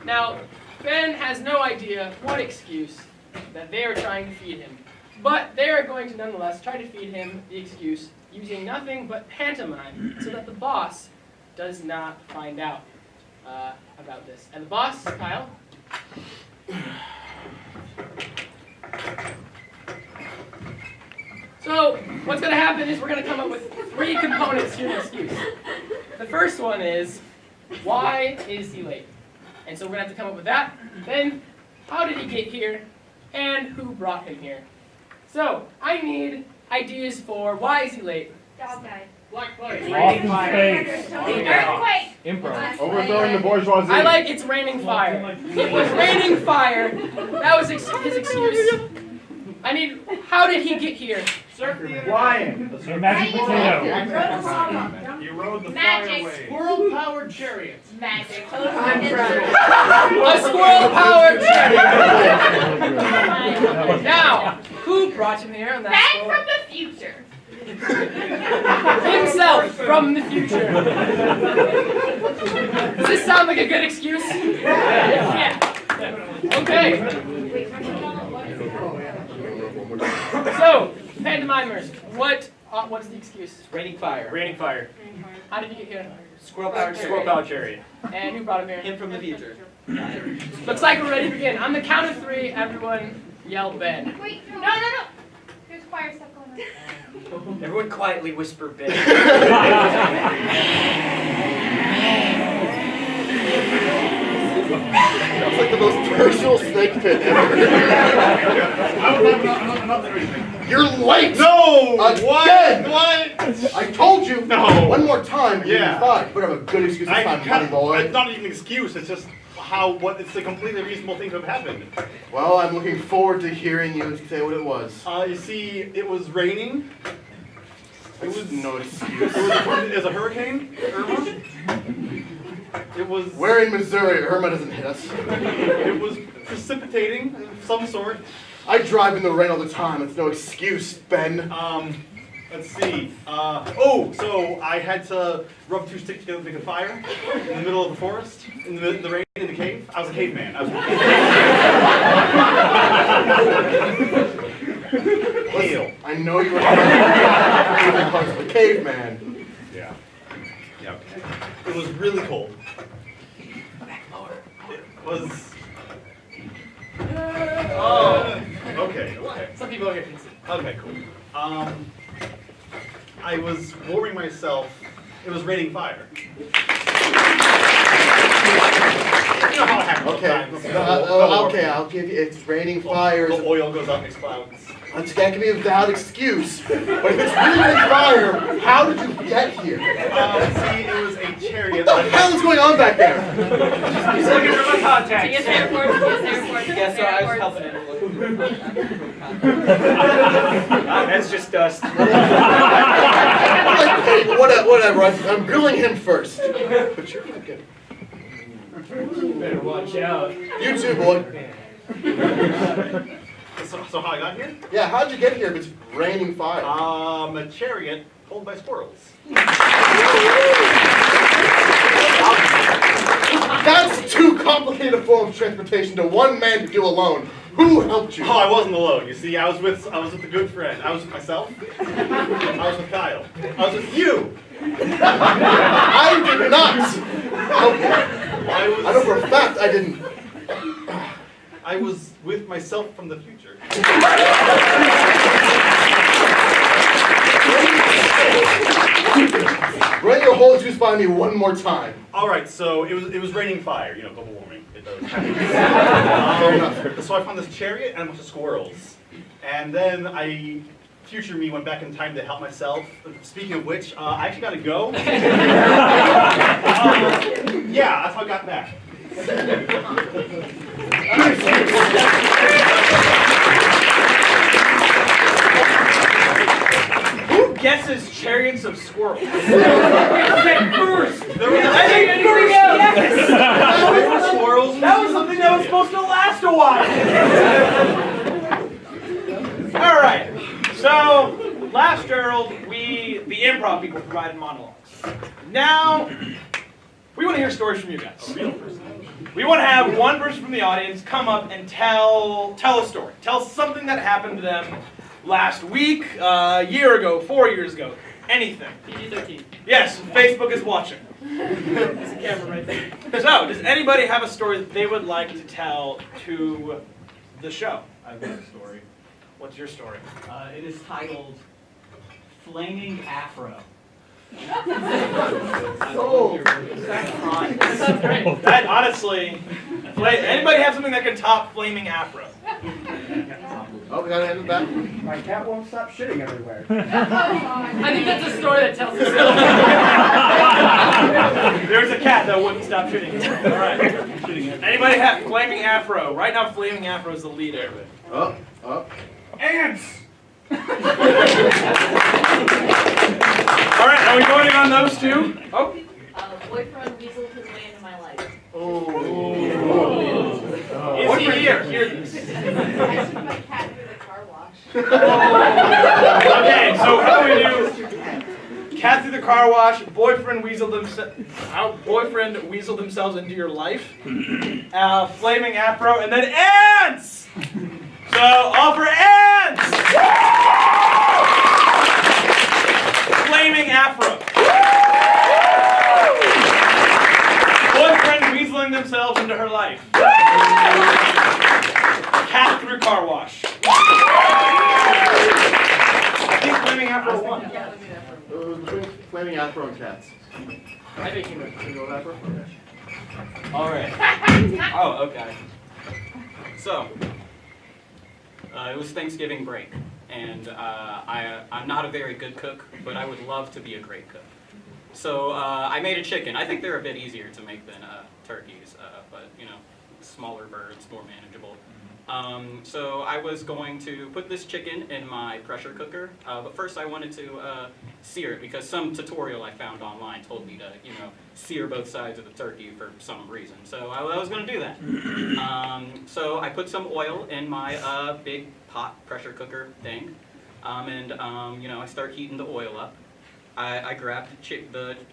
Now, Ben has no idea what excuse that they are trying to feed him, but they are going to nonetheless try to feed him the excuse using nothing but pantomime so that the boss does not find out about this. And the boss, Kyle, so what's going to happen is we're going to come up with 3 components to your excuse. The first one is, why is he late? And so we're going to have to come up with that. Then, how did he get here? And who brought him here? So, I need ideas for why is he late? Dog died. Black plague. Earthquake. Improv. Overthrowing the bourgeoisie. I like it's raining fire. It was raining fire. That was his excuse. I need, how did he get here? Flying. A magic potato. You rode the Magic. fire Squirrel-powered chariots. Magic. A squirrel-powered chariot. Now, who brought him here on that Back squirrel? from the future. Himself from the future. Does this sound like a good excuse? Yeah. Okay. So, pantomimers, what's the excuse? Raining fire. Raining fire. How did you get here? Squirrel-powered Squirrel power chariot. And who brought him here? Him from the future. Looks like we're ready to begin. On the count of 3, everyone yell Ben. Wait, no. There's choir stuff going on. Everyone quietly whisper Ben. That's like the most personal snake pit ever. You're late! No! Again! What? I told you! No. One more time, and Yeah. you'll be fine. Better have a good excuse this time, buddy boy. It's not even an excuse. It's just it's a completely reasonable thing to have happened. Well, I'm looking forward to hearing you say what it was. You see, it was raining. It was no excuse. It was a hurricane. Irma. It was. We're in Missouri. Irma doesn't hit us. It was precipitating of some sort. I drive in the rain all the time. It's no excuse, Ben. Let's see. So I had to rub 2 sticks together to make a fire in the middle of the forest, in the rain, in the cave. I was a caveman. Hail. I know you were because of a caveman. Yeah. It was really cold. It was. Oh. Okay. Some people here can see. Okay. Cool. I was warming myself. It was raining fire. You know how it happens Okay. sometimes. Okay, I'll give you. It's raining fires. The oil goes up, makes clouds. Once again, it can be a valid excuse. But if it's really on fire, how did you get here? See, it was a chariot. What the hell is going on back there? He's looking for my contacts. TS airport, TS airport, Yeah, TS so I was airport. helping him look. That's just dust. Hey, whatever. I'm grilling him first. But you're not good. Better watch out. You too, boy. So how I got here? Yeah, how'd you get here if it's raining fire? A chariot pulled by squirrels. That's too complicated a form of transportation to one man to do alone. Who helped you? Oh, I wasn't alone. You see, I was with a good friend. I was with myself. I was with Kyle. I was with you. I did not help you. I I know for a fact I didn't. was with myself from the future. Run your whole juice by me one more time. All right, so it was raining fire. You know, global warming. It does. Fair enough. So I found this chariot and a bunch of squirrels, and then future me went back in time to help myself. Speaking of which, I actually got to go. Yeah, that's how I got back. Who guesses chariots of squirrels? First. There was I think here we go. Yes. squirrels. That was something that was supposed to last a while. All right. So last Gerald, the improv people provided monologues. Now we want to hear stories from you guys. We want to have one person from the audience come up and tell a story. Tell something that happened to them last week, a year ago, 4 years ago, anything. PG-13. Yes, Facebook is watching. There's a camera right there. So, does anybody have a story that they would like to tell to the show? I've got a story. What's your story? It is titled Flaming Afro. Oh. That sounds great. That honestly, anybody have something that can top flaming afro? Oh, we gotta end it back. My cat won't stop shitting everywhere. I think that's a story that tells itself. There's a cat that wouldn't stop shitting. All right. Anybody have flaming afro? Right now, flaming afro is the leader. Up, up. Ants. All right, are we voting on those two? Oh. Boyfriend weaseled his way into my life. Is he here? Hear this. I took my cat through the car wash. Okay, so how do we do? Cat through the car wash. Boyfriend weaseled themselves into your life. Flaming afro, and then ants. So all for ants. Flaming afro. Boyfriend weaseling themselves into her life. Cat through car wash. I think flaming afro won. It was between flaming afro and cats. I think you know. Single afro? All right. Oh, okay. So, it was Thanksgiving break, and I'm not a very good cook, but I would love to be a great cook. So I made a chicken. I think they're a bit easier to make than turkeys, but you know, smaller birds, more manageable. So I was going to put this chicken in my pressure cooker, but first I wanted to sear it because some tutorial I found online told me to, you know, sear both sides of the turkey for some reason. So I was going to do that. So I put some oil in my big pot pressure cooker thing, and you know, I start heating the oil up. I grabbed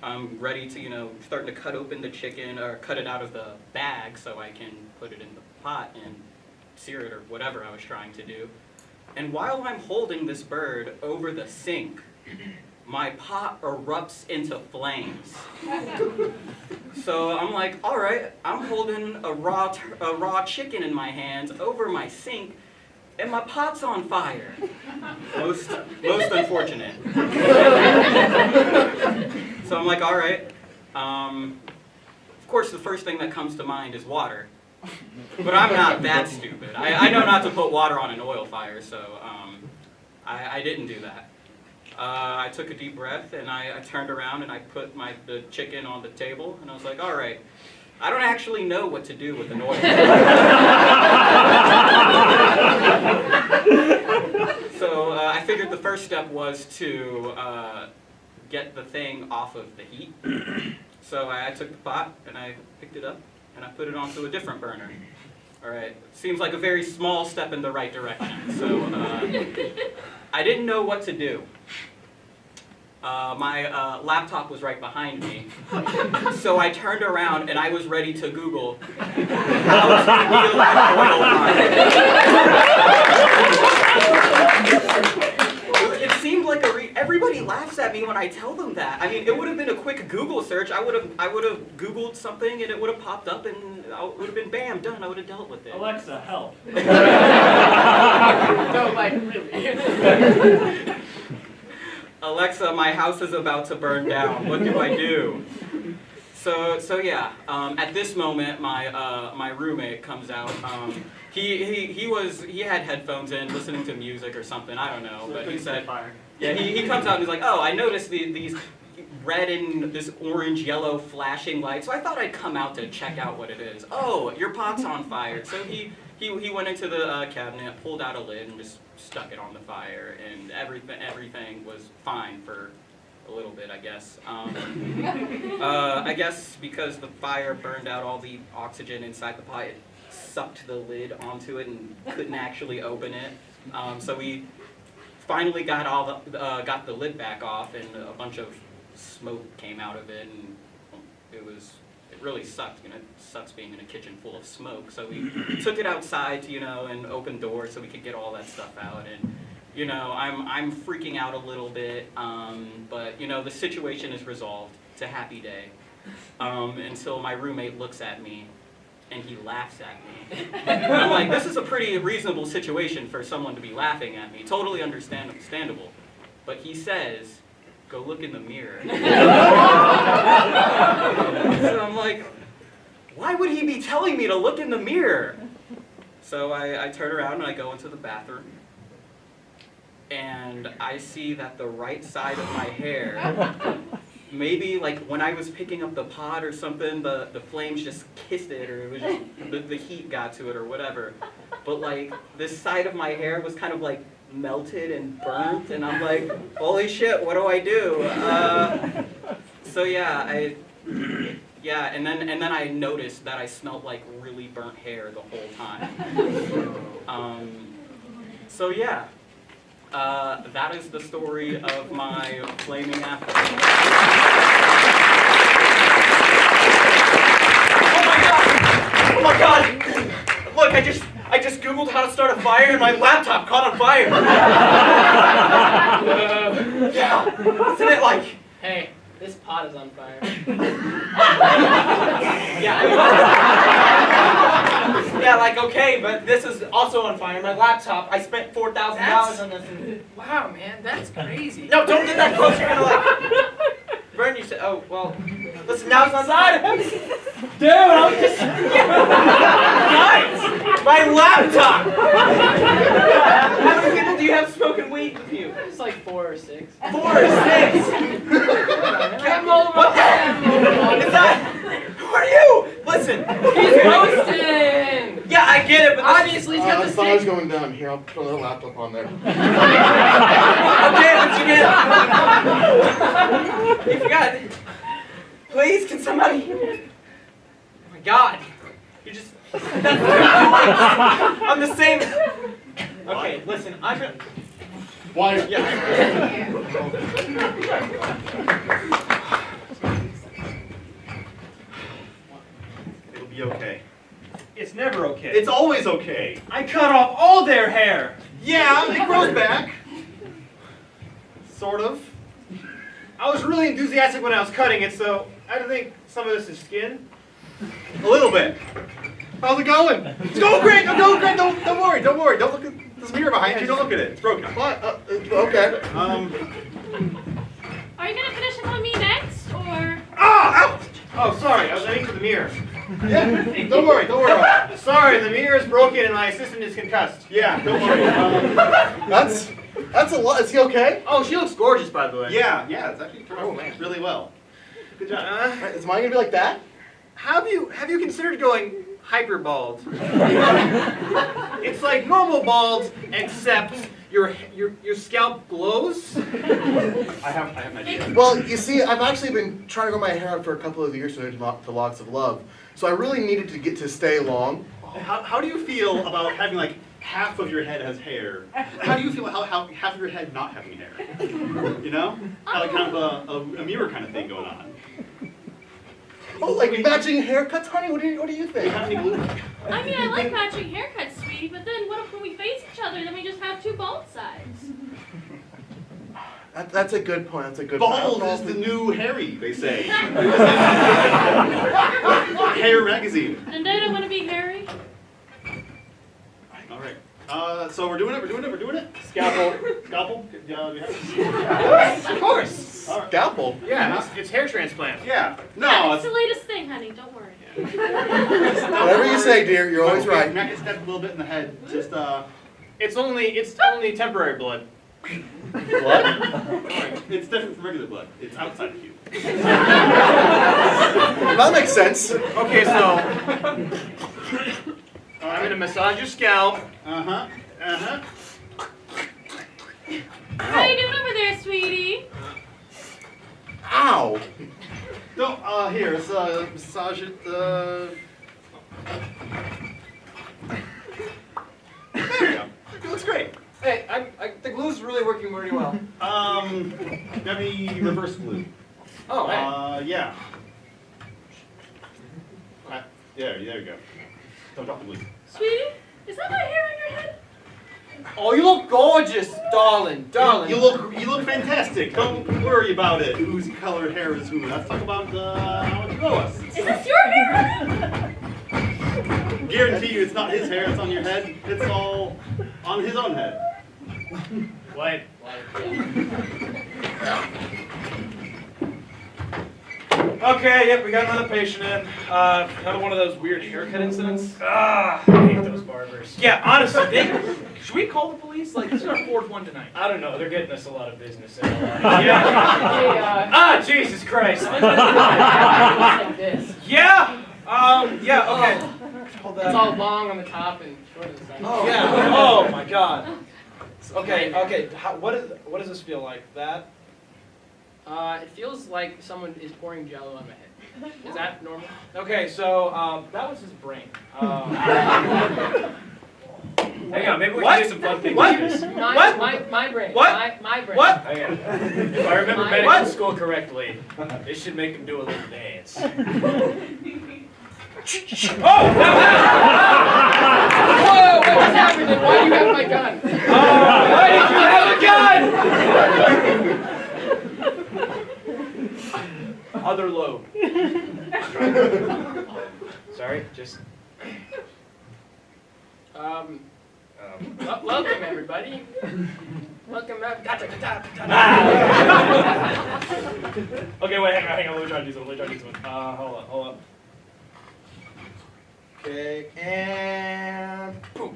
I'm ready to, you know, starting to cut open the chicken or cut it out of the bag so I can put it in the pot and sear it or whatever I was trying to do. And while I'm holding this bird over the sink, my pot erupts into flames. So I'm like, all right, I'm holding a raw chicken in my hands over my sink, and my pot's on fire. Most unfortunate. So I'm like, all right. Of course, the first thing that comes to mind is water. But I'm not that stupid. I know not to put water on an oil fire, so I didn't do that. I took a deep breath and I turned around and I put the chicken on the table and I was like, all right, I don't actually know what to do with the noise. So I figured the first step was to get the thing off of the heat. So I took the pot and I picked it up and I put it onto a different burner. All right, seems like a very small step in the right direction. So I didn't know what to do. My laptop was right behind me. So I turned around and I was ready to Google how to deal with oil fire. It seemed like everybody laughs at me when I tell them that. I mean, it would have been a quick Google search. I would have Googled something and it would have popped up and it would have been bam, done. I would have dealt with it. Alexa, help. No, like really. Alexa, my house is about to burn down. What do I do? So yeah. At this moment, my roommate comes out. He had headphones in, listening to music or something. I don't know, but he said, yeah. He comes out and he's like, oh, I noticed these red and this orange, yellow flashing lights. So I thought I'd come out to check out what it is. Oh, your pot's on fire. So he went into the cabinet, pulled out a lid, and just stuck it on the fire, and everything was fine for a little bit, I guess. I guess because the fire burned out all the oxygen inside the pot, it sucked the lid onto it and couldn't actually open it. So we finally got the lid back off, and a bunch of smoke came out of it, and it really sucked. It sucks being in a kitchen full of smoke. So we took it outside to, and open doors so we could get all that stuff out. And I'm freaking out a little bit, but the situation is resolved. It's a happy day until my roommate looks at me and he laughs at me. And I'm like, this is a pretty reasonable situation for someone to be laughing at me. Totally understandable. But he says, go look in the mirror. So I'm like, why would he be telling me to look in the mirror? So I turn around and I go into the bathroom. And I see that the right side of my hair, maybe like when I was picking up the pot or something, the flames just kissed it, or it was just, the heat got to it or whatever. But like this side of my hair was kind of like melted and burnt, and I'm like, holy shit, what do I do? So yeah, and then I noticed that I smelled like really burnt hair the whole time. So yeah, that is the story of my flaming apple. Oh my god! Look, I just Googled how to start a fire and my laptop caught on fire! Yeah, isn't it like... Hey, this pot is on fire. Yeah, like, okay, but this is also on fire. My laptop, I spent $4,000 on this. And... Wow, man, that's crazy. No, don't get that close. You're gonna like burn yourself. Oh, well, listen, now it's on fire. Dude, I'm just... Guys, my laptop! How many people do you have smoking weed with you? It's like 4 or 6. 4 or 6? What the is that? Who are you? Listen. He's roasting! Yeah, I get it, but obviously he's got the the fire's stick. going down. Here, I'll put the laptop on there. Okay, what you get? You forgot. Please, can somebody... Oh my god. You're just... I'm the same... Okay, listen, I'm gonna... Why? Yeah. It'll be okay. It's never okay. It's always okay. I cut off all their hair. Yeah, it grows back. Sort of. I was really enthusiastic when I was cutting it, so I don't think some of this is skin. A little bit. How's it going? It's going great. I'm going great. Don't worry. Don't worry. Don't look at this mirror behind you. Don't look at it. It's broken. What? Okay. Are you gonna finish it on me next, or? Ah! Ouch! Oh, sorry. I was aiming for the mirror. Yeah. Don't worry. Don't worry about it. Sorry, the mirror is broken and my assistant is concussed. Yeah. Don't worry. That's a lot. Is he okay? Oh, she looks gorgeous, by the way. Yeah, it's actually turned Oh, out man. really well. Good job. Right, is mine gonna be like that? Have you considered going hyper bald? It's like normal bald, except your scalp glows. I have an idea. Well, you see, I've actually been trying to grow my hair out for a couple of years to locks of love. So I really needed to get to stay long. How do you feel about having like half of your head has hair? How do you feel about how half of your head not having hair? You know? Like kind of a mirror kind of thing going on. Oh, like matching haircuts, honey? What do you Do you think? have any glue? I mean, I like matching haircuts, sweetie, but then what if when we face each other, then we just have two bald sides? That's a good point. That's a good point. Bald is the new hairy, they say. Hair magazine. And I don't want to be hairy. All right. So we're doing it. Scalpel. Scalpel. Of course. Scalpel? Yeah, it's hair transplant. Yeah. Yeah, No. it's the latest thing, honey. Don't worry. Whatever you say, dear. You're always right. Matt gets stabbed a little bit in the head. Just It's only temporary blood. What? It's different from regular blood. It's outside of you. That makes sense. Okay, so I'm gonna massage your scalp. Uh-huh. How you doing over there, sweetie? Ow. No, here, let's massage it. There you go. It looks great. Hey, the glue's really working pretty well. Got me reverse glue. Oh, hey. Yeah. There you go. Don't drop the glue. Sweetie, is that my hair on your head? Oh, you look gorgeous, darling. You look fantastic. Don't worry about it. Whose color hair is who? Let's talk about how it grows. Is this your hair? Guarantee you, it's not his hair. It's on your head. It's all on his own head. What? Okay, yep, we got another patient in. Another one of those weird haircut incidents. I hate those barbers. Yeah, honestly, should we call the police? Like, this is our fourth one tonight. I don't know. They're getting us a lot of business. In Hey, Jesus Christ! like this. Yeah. Okay. Hold that. It's all long on the top and short on the side. Oh, yeah. Oh my God. Okay. What does this feel like? That? It feels like someone is pouring Jello on my head. Is that normal? Okay, so that was his brain. Hang on, maybe we What? can do some fun things. What? with this. My brain. What? My brain. What? Hang on. If I remember What? medical school correctly, they should make him do a little dance. Oh! Whoa! What just happened? And why do you have my gun? Why did you have a gun? Other lobe. Sorry, just. Welcome everybody. Welcome back. Okay, wait, hang on. Let me try to do something. Hold on. Okay, and boom.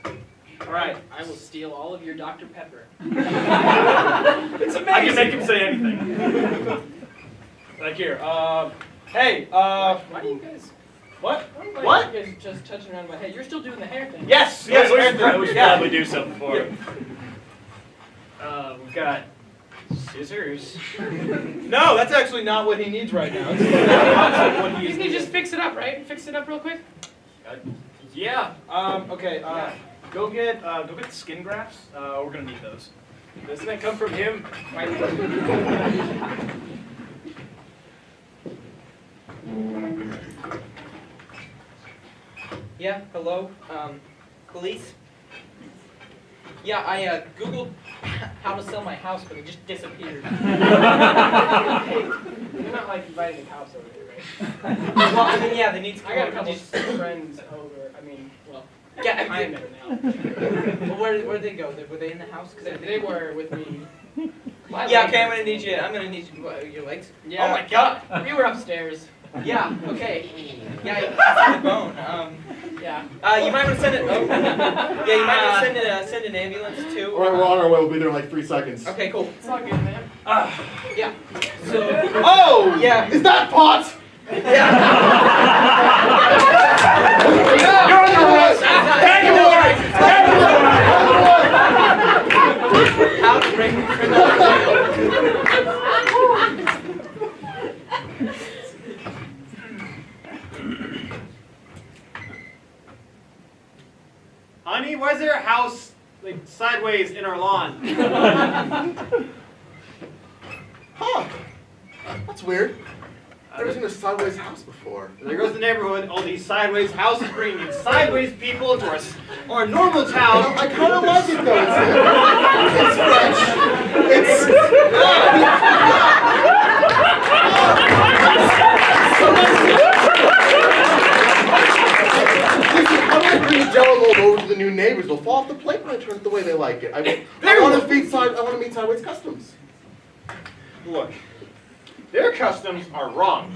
All right. I will steal all of your Dr. Pepper. It's amazing. I can make him say anything. Like here. Hey. Why do you guys? What? What? You guys just touching around my head. You're still doing the hair thing. Yes. We should probably do something for him. We've got scissors. No, that's actually not what he needs right now. What You can just fix it up, right? Fix it up real quick. Yeah. Okay. Go get the skin grafts. We're gonna need those. Doesn't that come from him? Yeah, hello? Police? Yeah, I Googled how to sell my house, but it just disappeared. You're not like inviting the cops over here, right? Well, I mean, yeah, they need to I come got a over couple and just... friends over. I mean, well, Yeah, kind of now. Well, where'd they go? Were they in the house? 'Cause They were with me. My Yeah, leg okay, I'm hurts. gonna need you, what, your legs? Yeah. Oh my God! We were upstairs. Yeah, okay. Yeah, I see the bone. Yeah. You might want to send it. Oh. Yeah, you might want to send an ambulance too. All right, we're on our way. We'll be there in like 3 seconds. Okay, cool. It's all good, man. Yeah. So. Oh! Yeah. Is that pot? Yeah. You're on the list! Thank you, Warren! How to bring criminal to jail. Honey, why is there a house like sideways in our lawn? Huh. That's weird. I've never seen a sideways house before. There goes the neighborhood. All these sideways houses bringing in sideways people to our normal town. I kind of like it though. It's fresh. It's. I'm gonna bring the Jello mold over to the new neighbors. They'll fall off the plate when I turn it the way they like it. I want to meet sideways customs. Look, their customs are wrong.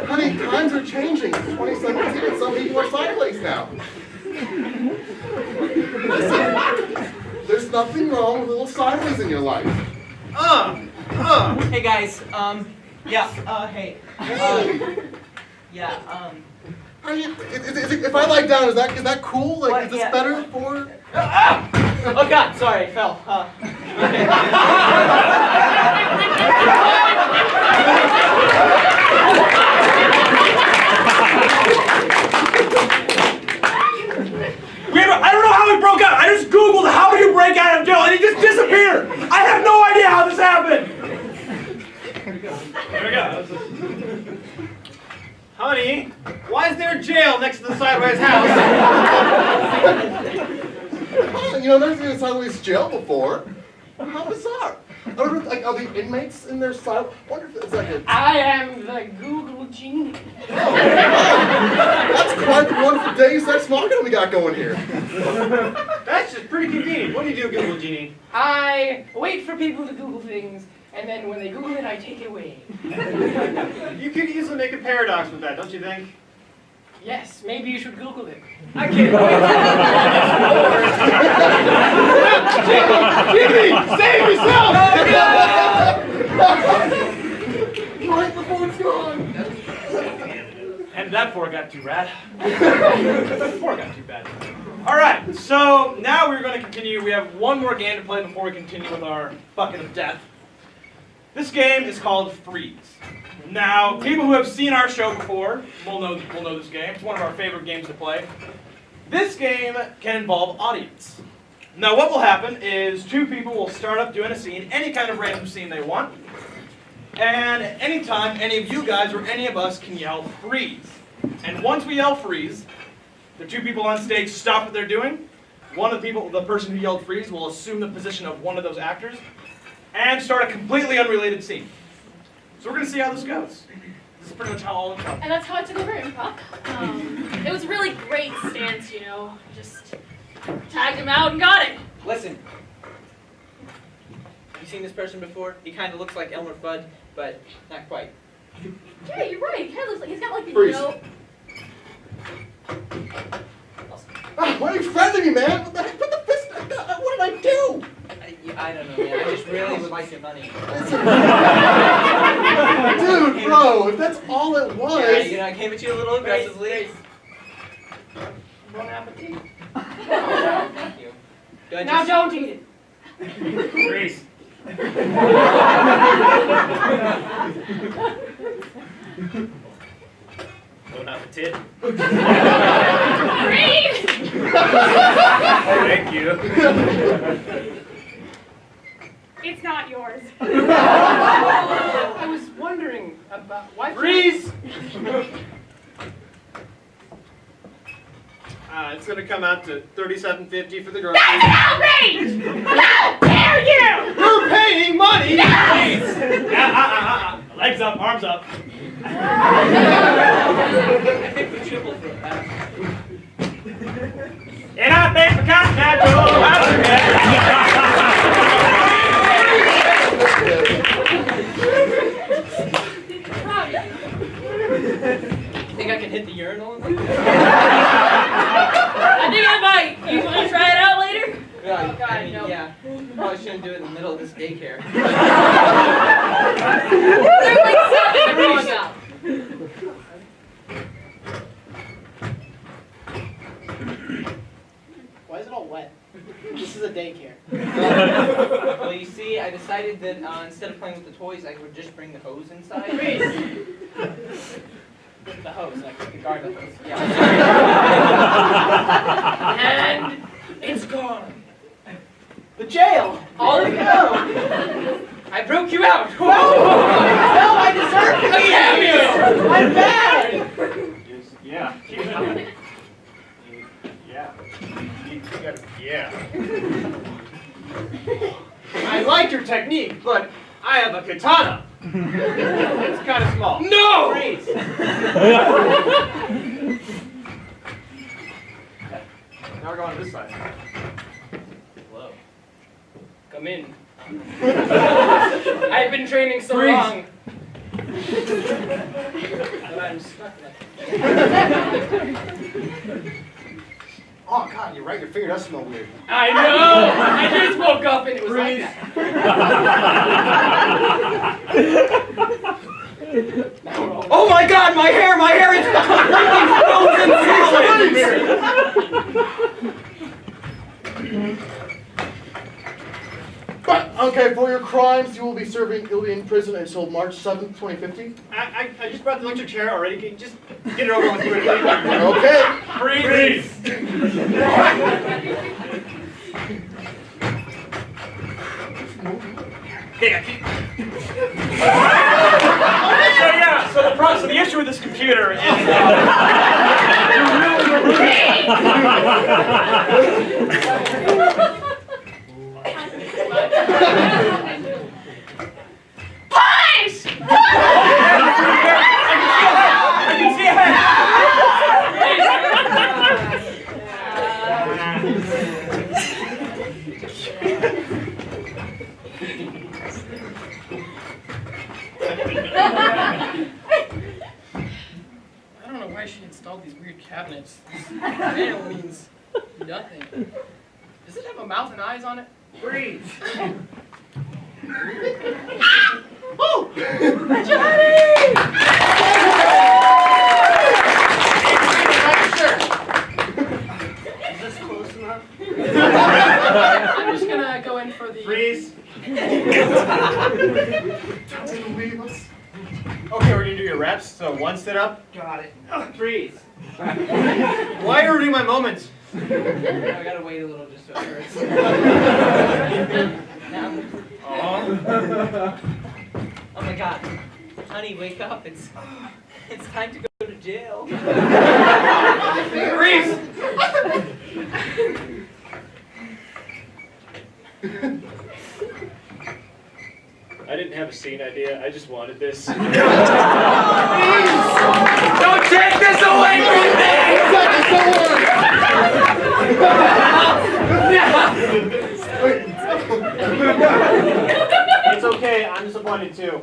Honey, times are changing. It's 2017 and some people are sideways now. Listen, there's nothing wrong with a little sideways in your life. Hey guys, hey. If I lie down, is that cool? Like, What? is this Yeah. better for? Oh God, sorry, I fell. I don't know how he broke out. I just Googled how do you break out of jail and he just disappeared. I have no idea how this happened. There we go. Honey, why is there a jail next to the sideways house? You know, I've never seen a sideways jail before. How bizarre. I wonder if, like, are the inmates in their side? I wonder if it's like a... I am the Google genie. That's quite the wonderful Deus Ex Machina we got going here. That's just pretty convenient. What do you do, Google Genie? I wait for people to Google things, and then when they Google it, I take it away. You could easily make a paradox with that, don't you think? Yes, maybe you should Google it. I can't wait. Jimmy, save yourself! Right before it's gone. And that before it got too rad. Before it got too bad. All right, so now we're going to continue. We have one more game to play before we continue with our bucket of death. This game is called Freeze. Now, people who have seen our show before will know this game. It's one of our favorite games to play. This game can involve audience. Now, what will happen is two people will start up doing a scene, any kind of random scene they want, and anytime any of you guys or any of us can yell freeze. And once we yell freeze, the two people on stage stop what they're doing. The person who yelled freeze, will assume the position of one of those actors and start a completely unrelated scene. So we're going to see how this goes. This is pretty much how all improv. And that's how I took over improv. It was a really great stance, you know. Just tagged him out and got it. Listen. You seen this person before? He kind of looks like Elmer Fudd, but not quite. Yeah, you're right. He kind of looks like he's got like the Freeze. nose. Why are you friending me, man? What the heck? Put the fist down. What did I do? I don't know, man. I just really would like your money. Dude, bro, if that's all it was. Yeah, you know, I came at you a little aggressively. Bon appetit. Thank you. Do I Now just... don't eat it. Freeze. Bon appetit. Freeze! Thank you. It's not yours. I was wondering about why. Freeze! It's gonna come out to $37.50 for the groceries. That's outrage! How dare you! You're paying money! Freeze! Legs up, arms up. I think we tripled for that. And I paid for continental. Proud of you. probably shouldn't do it in the middle of this daycare. They're like 7 growing up. Why is it all wet? This is a daycare. Well, you see, I decided that instead of playing with the toys, I would just bring the hose inside. The hose, like the garden hose. Yeah. And it's gone. The jail! All of you! I broke you out! No! No, I deserve to be here! I'm bad! Yeah. Yeah. I like your technique, but I have a katana. It's kind of small. No! Freeze. Now we're going to this side. Hello. Come in. I've been training so long that I'm stuck like Oh God, you're right. Your finger does smell weird. I know! I just woke up and it was like that. Oh my God, my hair is completely frozen But, okay, for your crimes, you'll be in prison until March 7th, 2050. I just brought the electric chair already. Can you just get it over with quickly? Okay. Freeze! So the issue with this computer is Punch! I can see ahead. I don't know why she installed these weird cabinets. This mail means nothing. Does it have a mouth and eyes on it? Freeze. Oh! Is this close enough? I'm just gonna go in for the... Freeze. Okay, we're gonna do your reps. So one sit up. Got it. Freeze. Why are you ruining my moments? I gotta wait a little just so it hurts. Now. Oh my God. Honey, wake up. It's time to go to jail. Freeze. I didn't have a scene idea. I just wanted this. Don't take this away from me! It's okay. I'm disappointed too.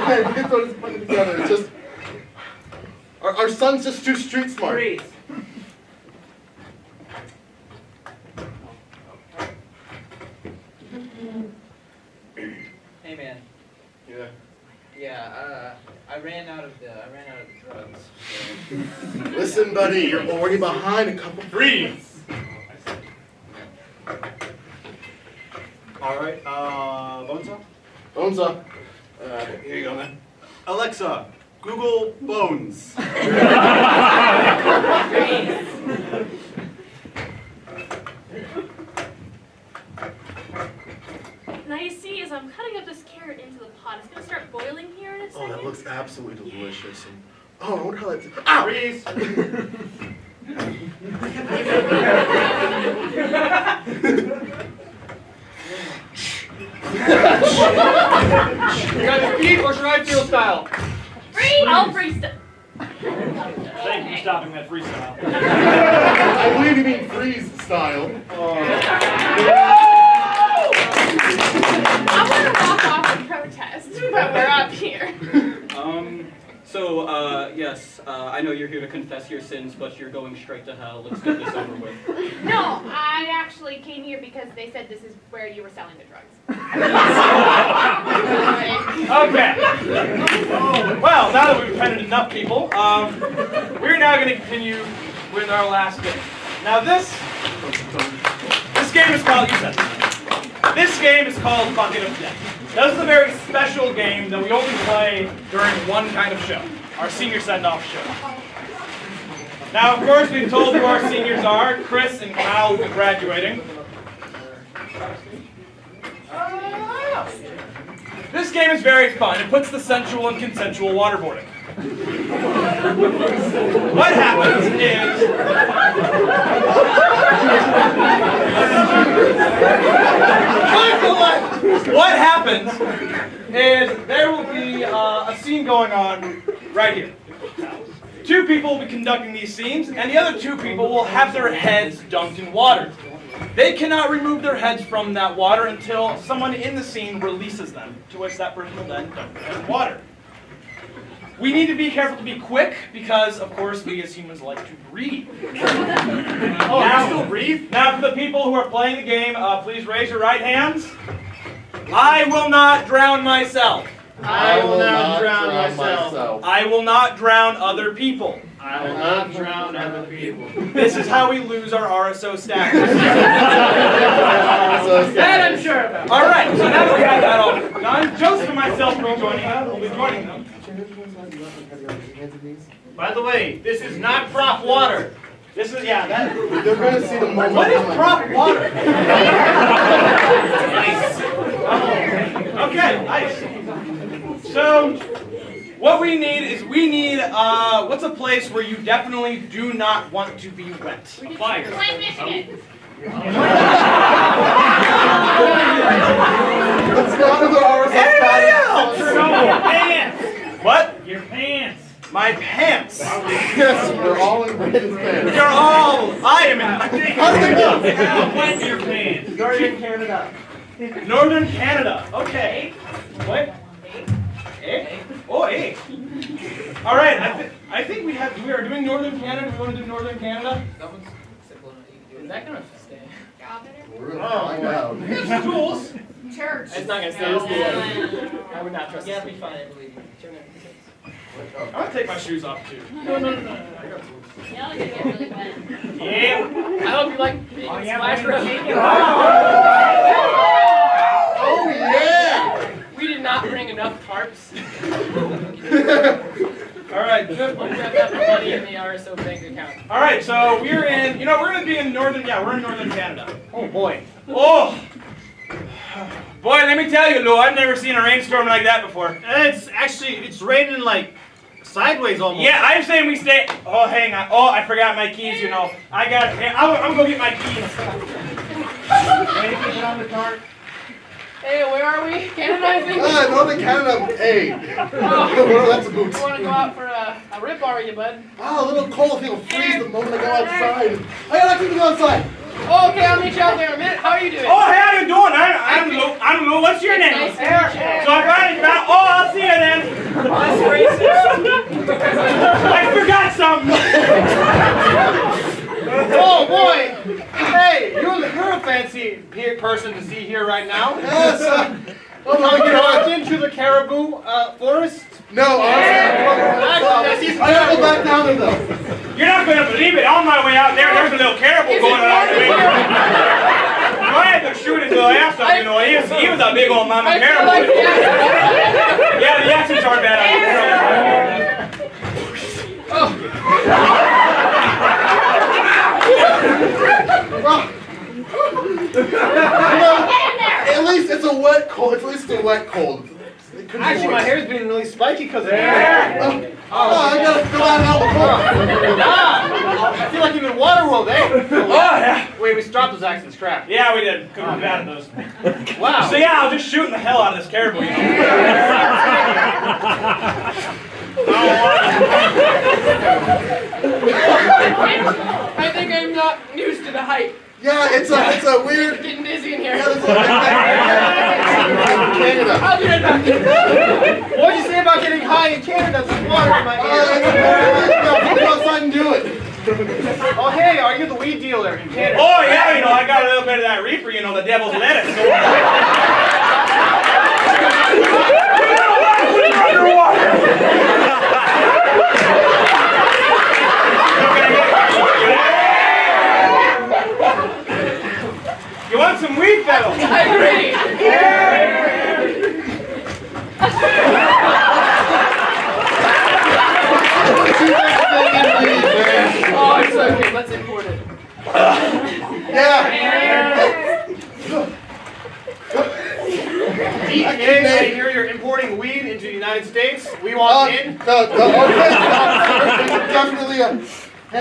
Okay, we can throw this fucking together. It's just our son's just too street smart. Freeze. Hey man. Yeah. Yeah, I ran out of the drugs. Listen, buddy, you're already behind a couple. Freeze. All right, Bones up? Bones up. Here you go, man. Alexa, Google Bones. Now you see, as I'm cutting up this carrot into the pot, it's gonna start boiling here in a second. Oh, that looks absolutely delicious. And, oh, I wonder how that's. Ow! Freeze. You got the speed or should I feel style? Freeze! I'll freestyle. Thank you for stopping that freestyle. I believe you mean freeze style. I want to walk off and protest, but we're up here. Yes, I know you're here to confess your sins, but you're going straight to hell. Let's get this over with. No, I actually they came here because they said this is where you were selling the drugs. Okay. Well, now that we've offended enough people, we're now going to continue with our last game. Now this game is called, you said this game is called Bucket of Death. This is a very special game that we only play during one kind of show, our senior send-off show. Now, of course, we've told who our seniors are. Chris and Kyle will be graduating. This game is very fun. It puts the sensual and consensual waterboarding. What happens is... What happens is there will be a scene going on right here. Two people will be conducting these scenes, and the other two people will have their heads dunked in water. They cannot remove their heads from that water until someone in the scene releases them, to which that person will then dunk their head in water. We need to be careful to be quick, because, of course, we as humans like to breathe. Oh, you still breathe? Now, for the people who are playing the game, please raise your right hands. I will not drown myself. I will not drown myself. I will not drown other people. I will not drown other people. This is how we lose our RSO status. That I'm sure about. All right, so now that we have that all done, Joseph and myself will be joining them. By the way, this is not prop water. This is, yeah, that. They're going to see the moment. What is prop water? Okay, nice. So, what we need is what's a place where you definitely do not want to be wet? Fire. Flint, Michigan. Let's go to the RSS. Anybody else? Your pants. What? Your pants. My pants. Yes, we're all in Brandon's pants. You're all. I am in. How do they know? Wet your pants. Northern Canada. Northern Canada. Okay. What? Eh? Oh, eh. All right. I think we are doing Northern Canada. We want to do Northern Canada. That one's simple enough. Is that gonna stay? We're going to find out. Here's tools. Church. It's not gonna stay. I would not trust it. Yeah, be fine, I believe you. I'm gonna take my shoes off too. No. Y'all are gonna get really wet. Yeah. I hope you like being in Splash Road. Oh, yeah! We did not bring enough tarps. All right. We have that money in the RSO bank account. All right. So we're in. We're gonna be in northern. Yeah, we're in northern Canada. Oh boy. Oh. Boy, let me tell you, Lou, I've never seen a rainstorm like that before. It's raining like sideways almost. Yeah, I'm saying we stay. Oh, hang on. Oh, I forgot my keys. I got. I'm gonna go get my keys. Ready to put on the cart? Hey, where are we? Canada, I think? Northern Canada, hey. That's a boot. You want to go out for a rip, are you, bud? Oh, a little cold. It'll freeze the moment I go outside. I like to go outside. Oh, okay, I'll meet you out there in a minute. How are you doing? Oh, hey, how you doing? I'm Lou. What's your name? Nice to meet you. So I finally found. Oh, I'll see you then. That's racist. I forgot something. Oh boy! Hey, you're a fancy person to see here right now. Yes, Have you walked into the caribou forest? No, honestly, I gotta go back down there though. You're not going to believe it. On my way out there, there's a little caribou going around the way. I had to shoot his little ass off, He was a big old mama caribou. Yeah, the accents aren't bad. At least it's a wet cold. At least it's a wet cold. Actually, my hair's been really spiky because of that. I gotta go out and I feel like I'm in Waterworld, eh? Oh, yeah. Wait, we dropped those accents, crap. Yeah, we did. Couldn't be bad at those. Wow. So yeah, I was just shooting the hell out of this caribou. I think I'm not used to the height. Yeah, it's a weird. Getting dizzy in here. Canada. I'll be right back. What did you say about getting high in Canada? There's water in my ear. Go outside and do it. Oh, hey, are you the weed dealer in Canada? Oh yeah, you know, I got a little bit of that reefer, you know, the devil's lettuce. You want some weed, fellow? I agree. Oh, it's okay. Let's import it. EPA, I hear you're importing weed into the United States. We want in. Definitely. Here, I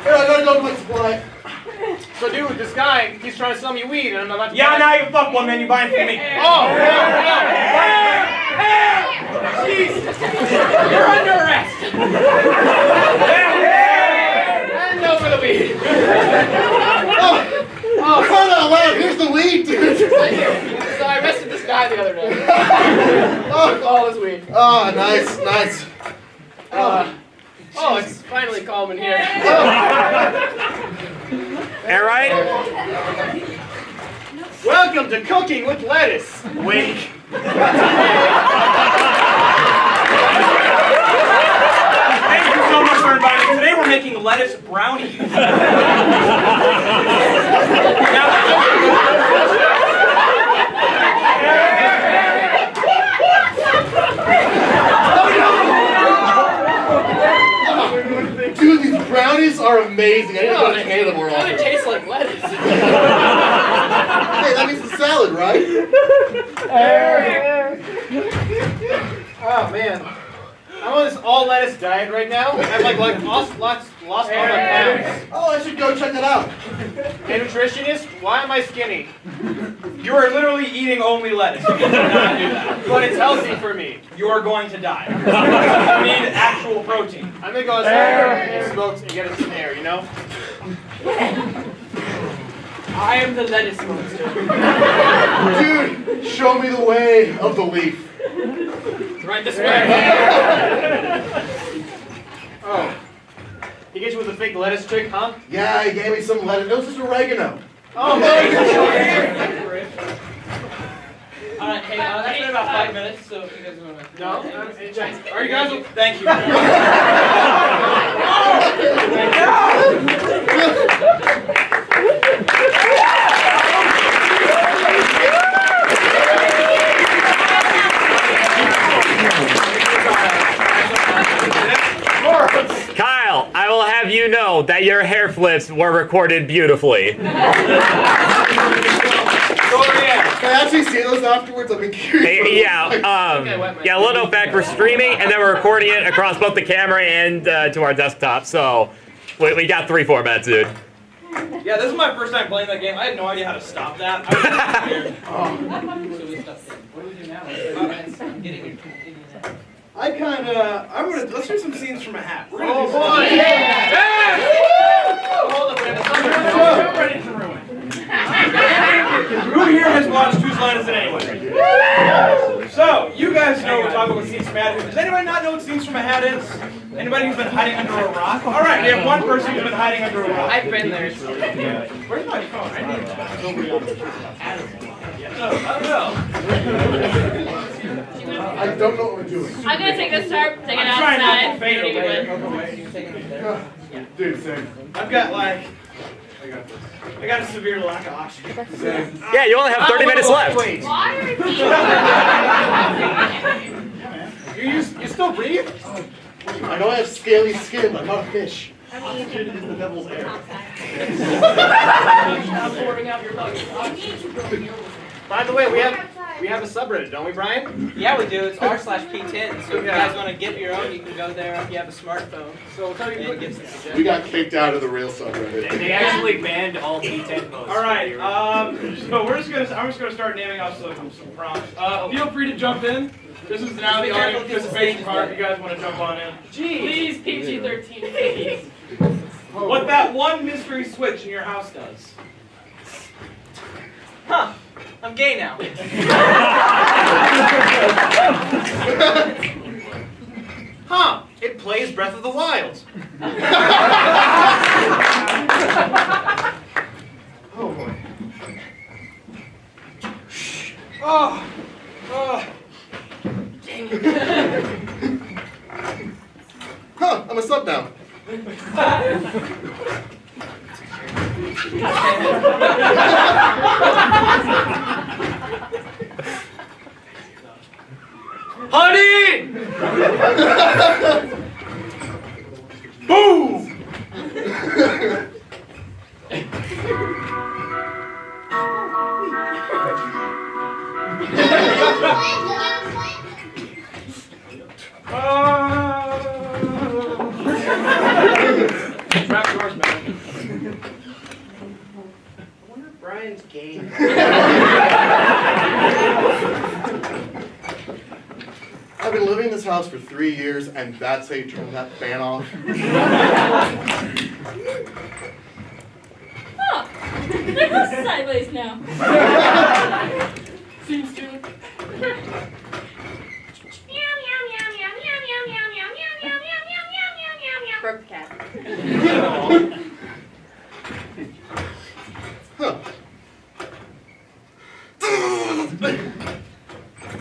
gotta go put supply. So, dude, this guy, he's trying to sell me weed, and I'm about to. Yeah, now you fuck one, man. You buying from me? Oh, Jeez. You're under arrest. And no for the weed. Oh, come on, loud. Here's the weed, dude. Thank you. So I arrested this guy the other day. All his weed. Oh, nice. Oh, it's finally calm in here. All right. welcome to Cooking with Lettuce. Wink. Thank you so much for inviting me. Today we're making lettuce brownies. Dude, these brownies are amazing. I didn't know they made them more It often. tastes like lettuce. Hey, that means the salad, right? Oh man, I'm on this all lettuce diet right now. I've like lost all my pounds. Oh, I should go check it out. Hey nutritionist, why am I skinny? You are literally eating only lettuce. You cannot do that. But it's healthy for me. You are going to die. You need actual protein. I'm gonna go outside and smoke and get some air, you know? I am the lettuce monster. Dude, show me the way of the leaf. Right this way. Oh. He gets you with a fake lettuce trick, huh? Yeah, he gave me some lettuce. It was just oregano. Oh, Alright, hey, that's been about 5 minutes, so if you guys want to... No? Are you guys... Thank you. Kyle, I will have you know that your hair flips were recorded beautifully. Can I actually see those afterwards? I've been curious. Yeah, little fact, we're streaming and then we're recording it across both the camera and to our desktop. So we got 3 formats, dude. Yeah, this is my first time playing that game. I had no idea how to stop that. I was What do we do now? I'm getting it. Let's do some scenes from a hat. Oh, boy! Hold up, we have a so ready to ruin. Who here has watched Whose Line Is It Anyway? So, you guys know we're talking about Scenes from a Hat. Does anybody not know what Scenes from a Hat is? Anybody who's been hiding under a rock? All right, we have one person who's been hiding under a rock. I've been there. Where's my phone? I need that. I don't know what we're doing. I'm gonna take this tarp, take it I'm trying not to outside. fade take it away. in. Dude, same. I've got I got a severe lack of oxygen. Yeah, you only have 30 minutes left. Why are You still breathe? I know I have scaly skin. I'm not a fish. Oxygen is the devil's air. I'm pouring out your lungs. By the way, we have a subreddit, don't we, Brian? Yeah, we do. It's r/p10. So if you guys want to get your own, you can go there if you have a smartphone. So tell me And get some suggestions. We got kicked out of the real subreddit. They actually banned all P10 posts. All right, so I'm just gonna start naming off some prompts. Feel free to jump in. This is now the audience participation part. If you guys want to jump on in. Please, PG-13, please. What that one mystery switch in your house does. Huh. I'm gay now. Huh. It plays Breath of the Wild. Oh boy. Oh. Huh, I'm a sub now. Honey! Boom! Trap yours, man. I wonder if Brian's gay. I've been living in this house for 3 years, and that's how you turn that fan off. Oh, they're both sideways now. Seems to. Broke the cat. Huh.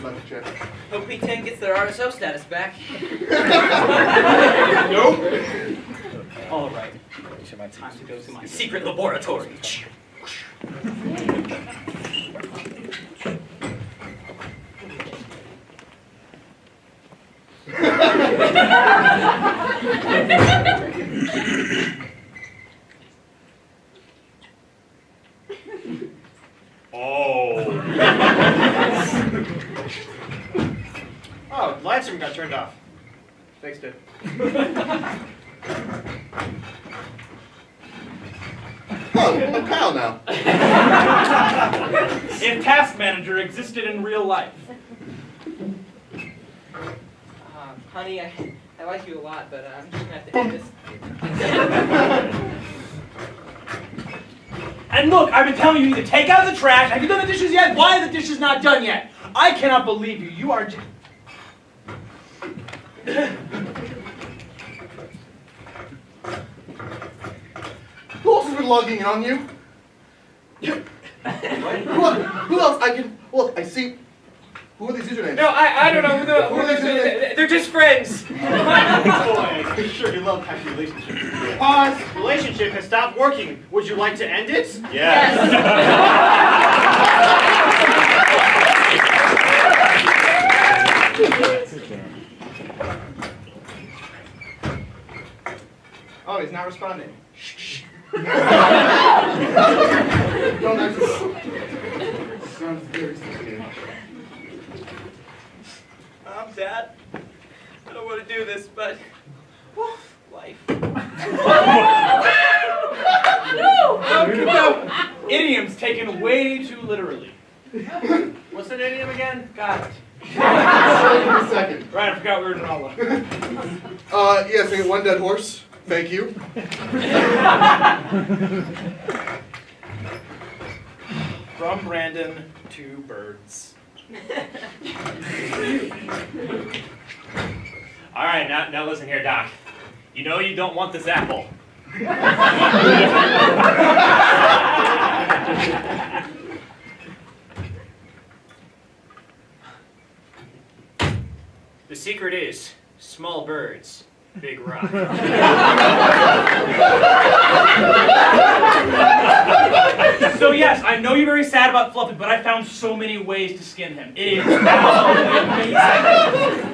Lucky check. Hope P10 gets their RSO status back. Nope. All right. Time to go to my secret laboratory. Oh, the live stream got turned off. Thanks, dude. Oh, I'm Kyle now. If Task Manager existed in real life. Honey, I like you a lot, but I'm just gonna have to end this. And look, I've been telling you, you need to take out the trash. Have you done the dishes yet? Why are the dishes not done yet? I cannot believe you. You are just... Who else has been logging in on you? Who else? I can... Look, I see... Who are these usernames? No, I don't know Who are these usernames? They're just friends. Boy, I sure you love hacking relationships. Pause. Relationship has stopped working. Would you like to end it? Oh, he's not responding. Don't actually... Sounds very sophisticated. Dad, I don't want to do this, but life. No! Idioms taken way too literally. What's an idiom again? God. A second. Right, I forgot we were in Nala. Yes, I get one dead horse. Thank you. From Brandon to birds. All right, now listen here, Doc. You know you don't want this apple. The secret is small birds, big rock. So yes, I know you're very sad about Fluffy, but I found so many ways to skin him. It is absolutely amazing.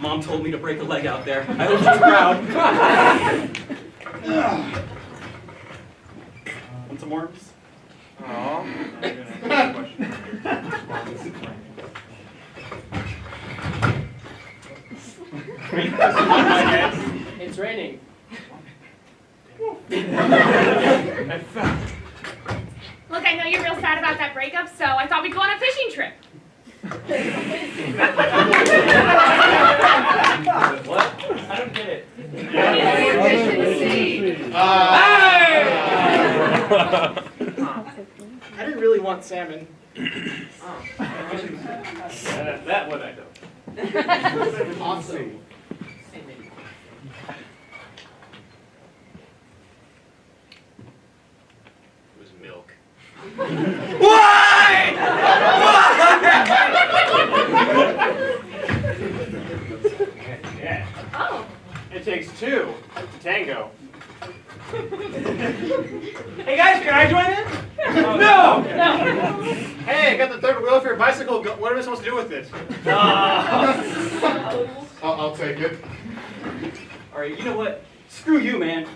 Mom told me to break a leg out there. I hope she's proud. Want some worms? It's raining. Look, I know you're real sad about that breakup, so I thought we'd go on a fishing trip. What? I don't get it. I didn't really want salmon. That one I don't. Awesome. It was milk. Why? Yeah. Oh. It takes two to tango. Hey guys, can I join in? No! No. Hey, I got the third wheel for your bicycle. What am I supposed to do with it? I'll take it. Alright, you know what? Screw you, man.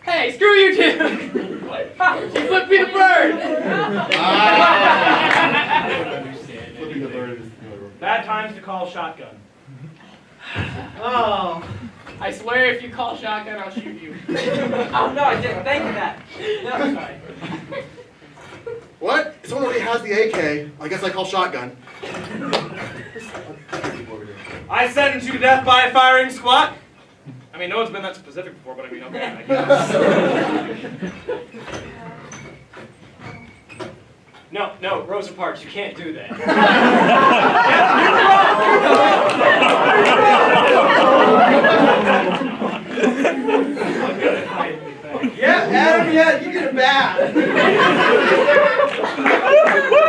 Hey, screw you too! She flipped me the bird! Flipping the bird is Bad times to call shotgun. Oh. I swear if you call shotgun, I'll shoot you. Oh no, I didn't think of that. No, sorry. What? Someone already has the AK. I guess I call shotgun. I sentenced you to death by firing squat. I mean, no one's been that specific before, but I mean, okay, I guess. No, Rosa Parks, you can't do that. Yeah, Adam, yeah, you did it bad.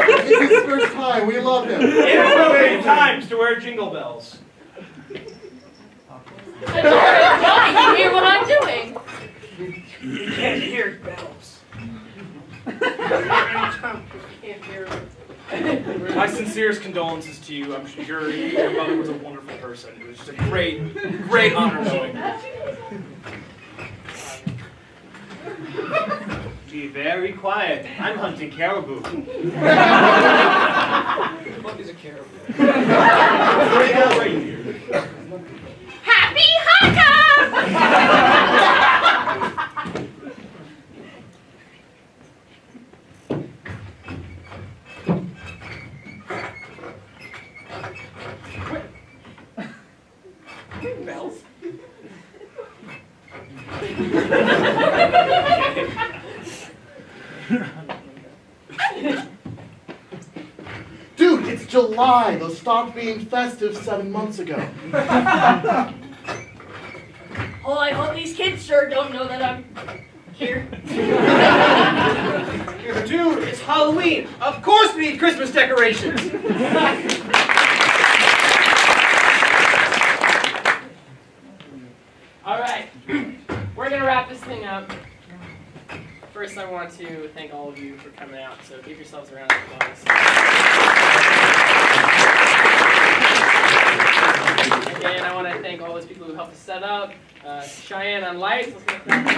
It's his first time. We love him. Inappropriate times to wear jingle bells. Johnny, you hear what I'm doing? You can't hear bells. Can't hear. My sincerest condolences to you. I'm sure your mother was a wonderful person. It was just a great honor knowing her. Be very quiet. I'm hunting caribou. What is a caribou? Happy Hanukkah! Bells? Dude, it's July. Those stopped being festive 7 months ago. Oh, I hope these kids sure don't know that I'm here. Dude, it's Halloween. Of course we need Christmas decorations. All right, we're gonna wrap this thing up. First, I want to thank all of you for coming out, so give yourselves a round of applause. Again, I want to thank all those people who helped us set up. Cheyenne on lights. Let's give them a